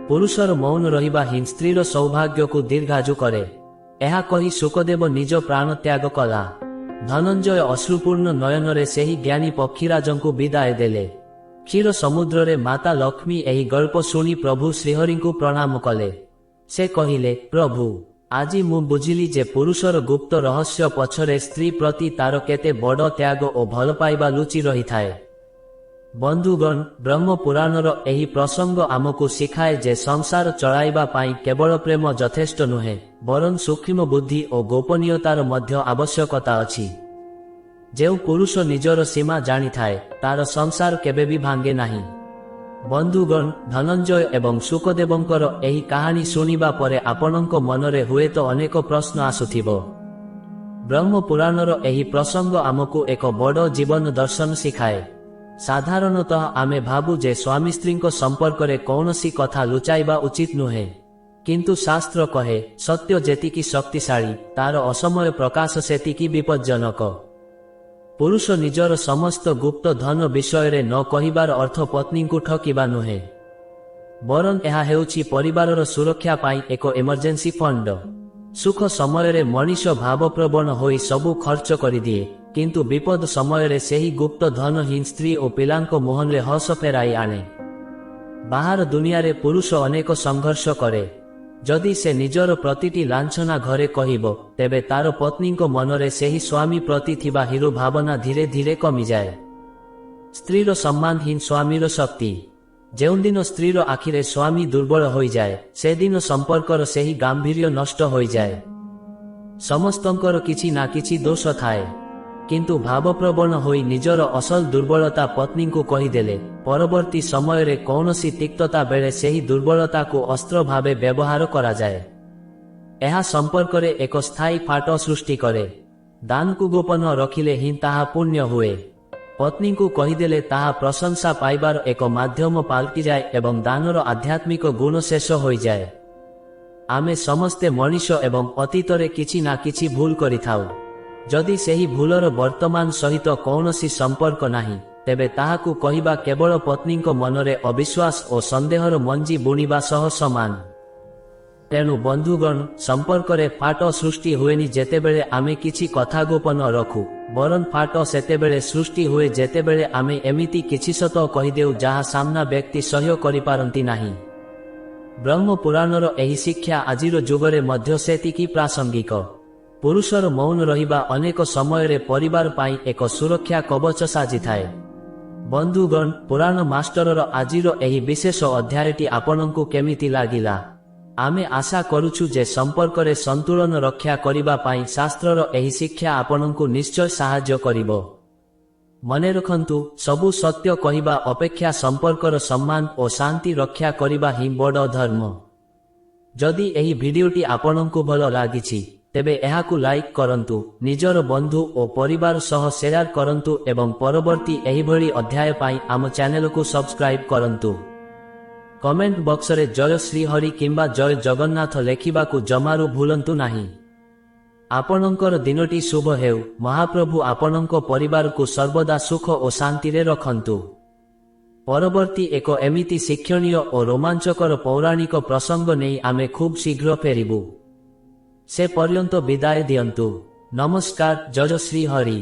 ପୁରୁଷର ମୌନ ରହିବା ହିଁ ସ୍ତ୍ରୀର ସୌଭାଗ୍ୟକୁ ଦୀର୍ଘାୟୁ କରେ। ଏହା କହି ସୁକଦେବ ନିଜ ପ୍ରାଣ ତ୍ୟାଗ କଲା। ଧନଞ୍ଜୟ ଅଶ୍ରୁପୂର୍ଣ୍ଣ ନୟନରେ ସେହି ଜ୍ଞାନୀ ପକ୍ଷୀରାଜଙ୍କୁ ବିଦାୟ ଦେଲେ। କ୍ଷୀର ସମୁଦ୍ରରେ ମାତା ଲକ୍ଷ୍ମୀ ଏହି ଗଳ୍ପ ଶୁଣି ପ୍ରଭୁ ଶ୍ରୀହରିଙ୍କୁ ପ୍ରଣାମ କଲେ। ସେ କହିଲେ, ପ୍ରଭୁ, ଆଜି ମୁଁ ବୁଝିଲି ଯେ ପୁରୁଷର ଗୁପ୍ତ ରହସ୍ୟ ପଛରେ ସ୍ତ୍ରୀ ପ୍ରତି ତାର କେତେ ବଡ଼ ତ୍ୟାଗ ଓ ଭଲପାଇବା ଲୁଚି ରହିଥାଏ। ବନ୍ଧୁଗଣ, ବ୍ରହ୍ମ ପୁରାଣର ଏହି ପ୍ରସଙ୍ଗ ଆମକୁ ଶିଖାଏ ଯେ ସଂସାର ଚଳାଇବା ପାଇଁ କେବଳ ପ୍ରେମ ଯଥେଷ୍ଟ ନୁହେଁ, ବରଂ ସୂକ୍ଷ୍ମ ବୁଦ୍ଧି ଓ ଗୋପନୀୟତାର ମଧ୍ୟ ଆବଶ୍ୟକତା ଅଛି। ଯେଉଁ ପୁରୁଷ ନିଜର ସୀମା ଜାଣିଥାଏ ତାର ସଂସାର କେବେ ବି ଭାଙ୍ଗେ ନାହିଁ। ବନ୍ଧୁଗଣ, ଧନଞ୍ଜୟ ଏବଂ ସୁକଦେବଙ୍କର ଏହି କାହାଣୀ ଶୁଣିବା ପରେ ଆପଣଙ୍କ ମନରେ ହୁଏତ ଅନେକ ପ୍ରଶ୍ନ ଆସୁଥିବ। ବ୍ରହ୍ମ ପୁରାଣର ଏହି ପ୍ରସଙ୍ଗ ଆମକୁ ଏକ ବଡ଼ ଜୀବନ ଦର୍ଶନ ଶିଖାଏ। ସାଧାରଣତଃ ଆମେ ଭାବୁ ଯେ ସ୍ୱାମୀ ସ୍ତ୍ରୀଙ୍କ ସମ୍ପର୍କରେ କୌଣସି କଥା ଲୁଚାଇବା ଉଚିତ ନୁହେଁ। କିନ୍ତୁ ଶାସ୍ତ୍ର କହେ, ସତ୍ୟ ଯେତିକି ଶକ୍ତିଶାଳୀ ତାର ଅସମୟ ପ୍ରକାଶ ସେତିକି ବିପଜ୍ଜନକ। ପୁରୁଷ ନିଜର ସମସ୍ତ ଗୁପ୍ତ ଧନ ବିଷୟରେ ନ କହିବାର ଅର୍ଥ ପତ୍ନୀଙ୍କୁ ଠକିବା ନୁହେଁ, ବରଂ ଏହା ହେଉଛି ପରିବାରର ସୁରକ୍ଷା ପାଇଁ ଏକ ଏମର୍ଜେନ୍ସି ଫଣ୍ଡ। ସୁଖ ସମୟରେ ମଣିଷ ଭାବପ୍ରବଣ ହୋଇ ସବୁ ଖର୍ଚ୍ଚ କରିଦିଏ, କିନ୍ତୁ ବିପଦ ସମୟରେ ସେହି ଗୁପ୍ତ ଧନ ହିଁ ସ୍ତ୍ରୀ ଓ ପିଲାଙ୍କ ମୁହଁରେ ହସ ଫେରାଇ ଆଣେ। ବାହାର ଦୁନିଆରେ ପୁରୁଷ ଅନେକ ସଂଘର୍ଷ କରେ। ଯଦି ସେ ନିଜର ପ୍ରତିଟି ଲାଞ୍ଛନା ଘରେ କହିବ, ତେବେ ତାର ପତ୍ନୀଙ୍କ ମନରେ ସେହି ସ୍ୱାମୀ ପ୍ରତି ଥିବା ହିରୋ ଭାବନା ଧୀରେ ଧୀରେ କମିଯାଏ। ସ୍ତ୍ରୀର ସମ୍ମାନ ହିଁ ସ୍ୱାମୀର ଶକ୍ତି। ଯେଉଁଦିନ ସ୍ତ୍ରୀର ଆଖିରେ ସ୍ୱାମୀ ଦୁର୍ବଳ ହୋଇଯାଏ, ସେଦିନ ସମ୍ପର୍କର ସେହି ଗାମ୍ଭୀର୍ଯ୍ୟ ନଷ୍ଟ ହୋଇଯାଏ। ସମସ୍ତଙ୍କର କିଛି ନା କିଛି ଦୋଷ ଥାଏ, କିନ୍ତୁ ଭାବପ୍ରବଣ ହୋଇ ନିଜର ଅସଲ ଦୁର୍ବଳତା ପତ୍ନୀଙ୍କୁ କହିଦେଲେ ପରବର୍ତ୍ତୀ ସମୟରେ କୌଣସି ତିକ୍ତତା ବେଳେ ସେହି ଦୁର୍ବଳତାକୁ ଅସ୍ତ୍ର ଭାବେ ବ୍ୟବହାର କରାଯାଏ। ଏହା ସମ୍ପର୍କରେ ଏକ ସ୍ଥାୟୀ ଫାଟ ସୃଷ୍ଟି କରେ। ଦାନକୁ ଗୋପନ ରଖିଲେ ହିଁ ତାହା ପୁଣ୍ୟ ହୁଏ। ପତ୍ନୀଙ୍କୁ କହିଦେଲେ ତାହା ପ୍ରଶଂସା ପାଇବାର ଏକ ମାଧ୍ୟମ ପାଲଟିଯାଏ ଏବଂ ଦାନର ଆଧ୍ୟାତ୍ମିକ ଗୁଣ ଶେଷ ହୋଇଯାଏ। ଆମେ ସମସ୍ତେ ମଣିଷ ଏବଂ ଅତୀତରେ କିଛି ନା କିଛି ଭୁଲ କରିଥାଉ। ଯଦି ସେହି ଭୁଲର ବର୍ତ୍ତମାନ ସହିତ କୌଣସି ସମ୍ପର୍କ ନାହିଁ, ତେବେ ତାହାକୁ କହିବା କେବଳ ପତ୍ନୀଙ୍କ ମନରେ ଅବିଶ୍ୱାସ ଓ ସନ୍ଦେହର ମଞ୍ଜି ବୁଣିବା ସହ ସମାନ। ତେଣୁ ବନ୍ଧୁଗଣ, ସମ୍ପର୍କରେ ଫାଟ ସୃଷ୍ଟି ହୁଏନି ଯେତେବେଳେ ଆମେ କିଛି କଥା ଗୋପନ ରଖୁ, ବରଂ ଫାଟ ସେତେବେଳେ ସୃଷ୍ଟି ହୁଏ ଯେତେବେଳେ ଆମେ ଏମିତି କିଛି ସତ କହିଦେଉ ଯାହା ସାମ୍ନା ବ୍ୟକ୍ତି ସହ୍ୟ କରିପାରନ୍ତି ନାହିଁ। ବ୍ରହ୍ମ ପୁରାଣର ଏହି ଶିକ୍ଷା ଆଜିର ଯୁଗରେ ମଧ୍ୟ ସେତିକି ପ୍ରାସଙ୍ଗିକ। ପୁରୁଷର ମୌନ ରହିବା ଅନେକ ସମୟରେ ପରିବାର ପାଇଁ ଏକ ସୁରକ୍ଷା କବଚ ସାଜିଥାଏ। ବନ୍ଧୁଗଣ, ପୁରାଣ ମାଷ୍ଟରର ଆଜିର ଏହି ବିଶେଷ ଅଧ୍ୟାୟଟି ଆପଣଙ୍କୁ କେମିତି ଲାଗିଲା? ଆମେ ଆଶା କରୁଛୁ ଯେ ସମ୍ପର୍କରେ ସନ୍ତୁଳନ ରକ୍ଷା କରିବା ପାଇଁ ଶାସ୍ତ୍ରର ଏହି ଶିକ୍ଷା ଆପଣଙ୍କୁ ନିଶ୍ଚୟ ସାହାଯ୍ୟ କରିବ। ମନେ ରଖନ୍ତୁ, ସବୁ ସତ୍ୟ କହିବା ଅପେକ୍ଷା ସମ୍ପର୍କର ସମ୍ମାନ ଓ ଶାନ୍ତି ରକ୍ଷା କରିବା ହିଁ ବଡ଼ ଧର୍ମ। ଯଦି ଏହି ଭିଡିଓଟି ଆପଣଙ୍କୁ ଭଲ ଲାଗିଛି ତେବେ ଏହାକୁ ଲାଇକ୍ କରନ୍ତୁ, ନିଜର ବନ୍ଧୁ ଓ ପରିବାର ସହ ସେୟାର କରନ୍ତୁ ଏବଂ ପରବର୍ତ୍ତୀ ଏହିଭଳି ଅଧ୍ୟାୟ ପାଇଁ ଆମ ଚ୍ୟାନେଲକୁ ସବସ୍କ୍ରାଇବ୍ କରନ୍ତୁ। କମେଣ୍ଟ ବକ୍ସରେ ଜୟ ଶ୍ରୀହରି କିମ୍ବା ଜୟ ଜଗନ୍ନାଥ ଲେଖିବାକୁ ଜମାରୁ ଭୁଲନ୍ତୁ ନାହିଁ। ଆପଣଙ୍କର ଦିନଟି ଶୁଭ ହେଉ। ମହାପ୍ରଭୁ ଆପଣଙ୍କ ପରିବାରକୁ ସର୍ବଦା ସୁଖ ଓ ଶାନ୍ତିରେ ରଖନ୍ତୁ। ପରବର୍ତ୍ତୀ ଏକ ଏମିତି ଶିକ୍ଷଣୀୟ ଓ ରୋମାଞ୍ଚକର ପୌରାଣିକ ପ୍ରସଙ୍ଗ ନେଇ ଆମେ ଖୁବ୍ ଶୀଘ୍ର ଫେରିବୁ। ସେ ପର୍ଯ୍ୟନ୍ତ ବିଦାୟ ଦିଅନ୍ତୁ। ନମସ୍କାର। ଜୟ ଶ୍ରୀହରି।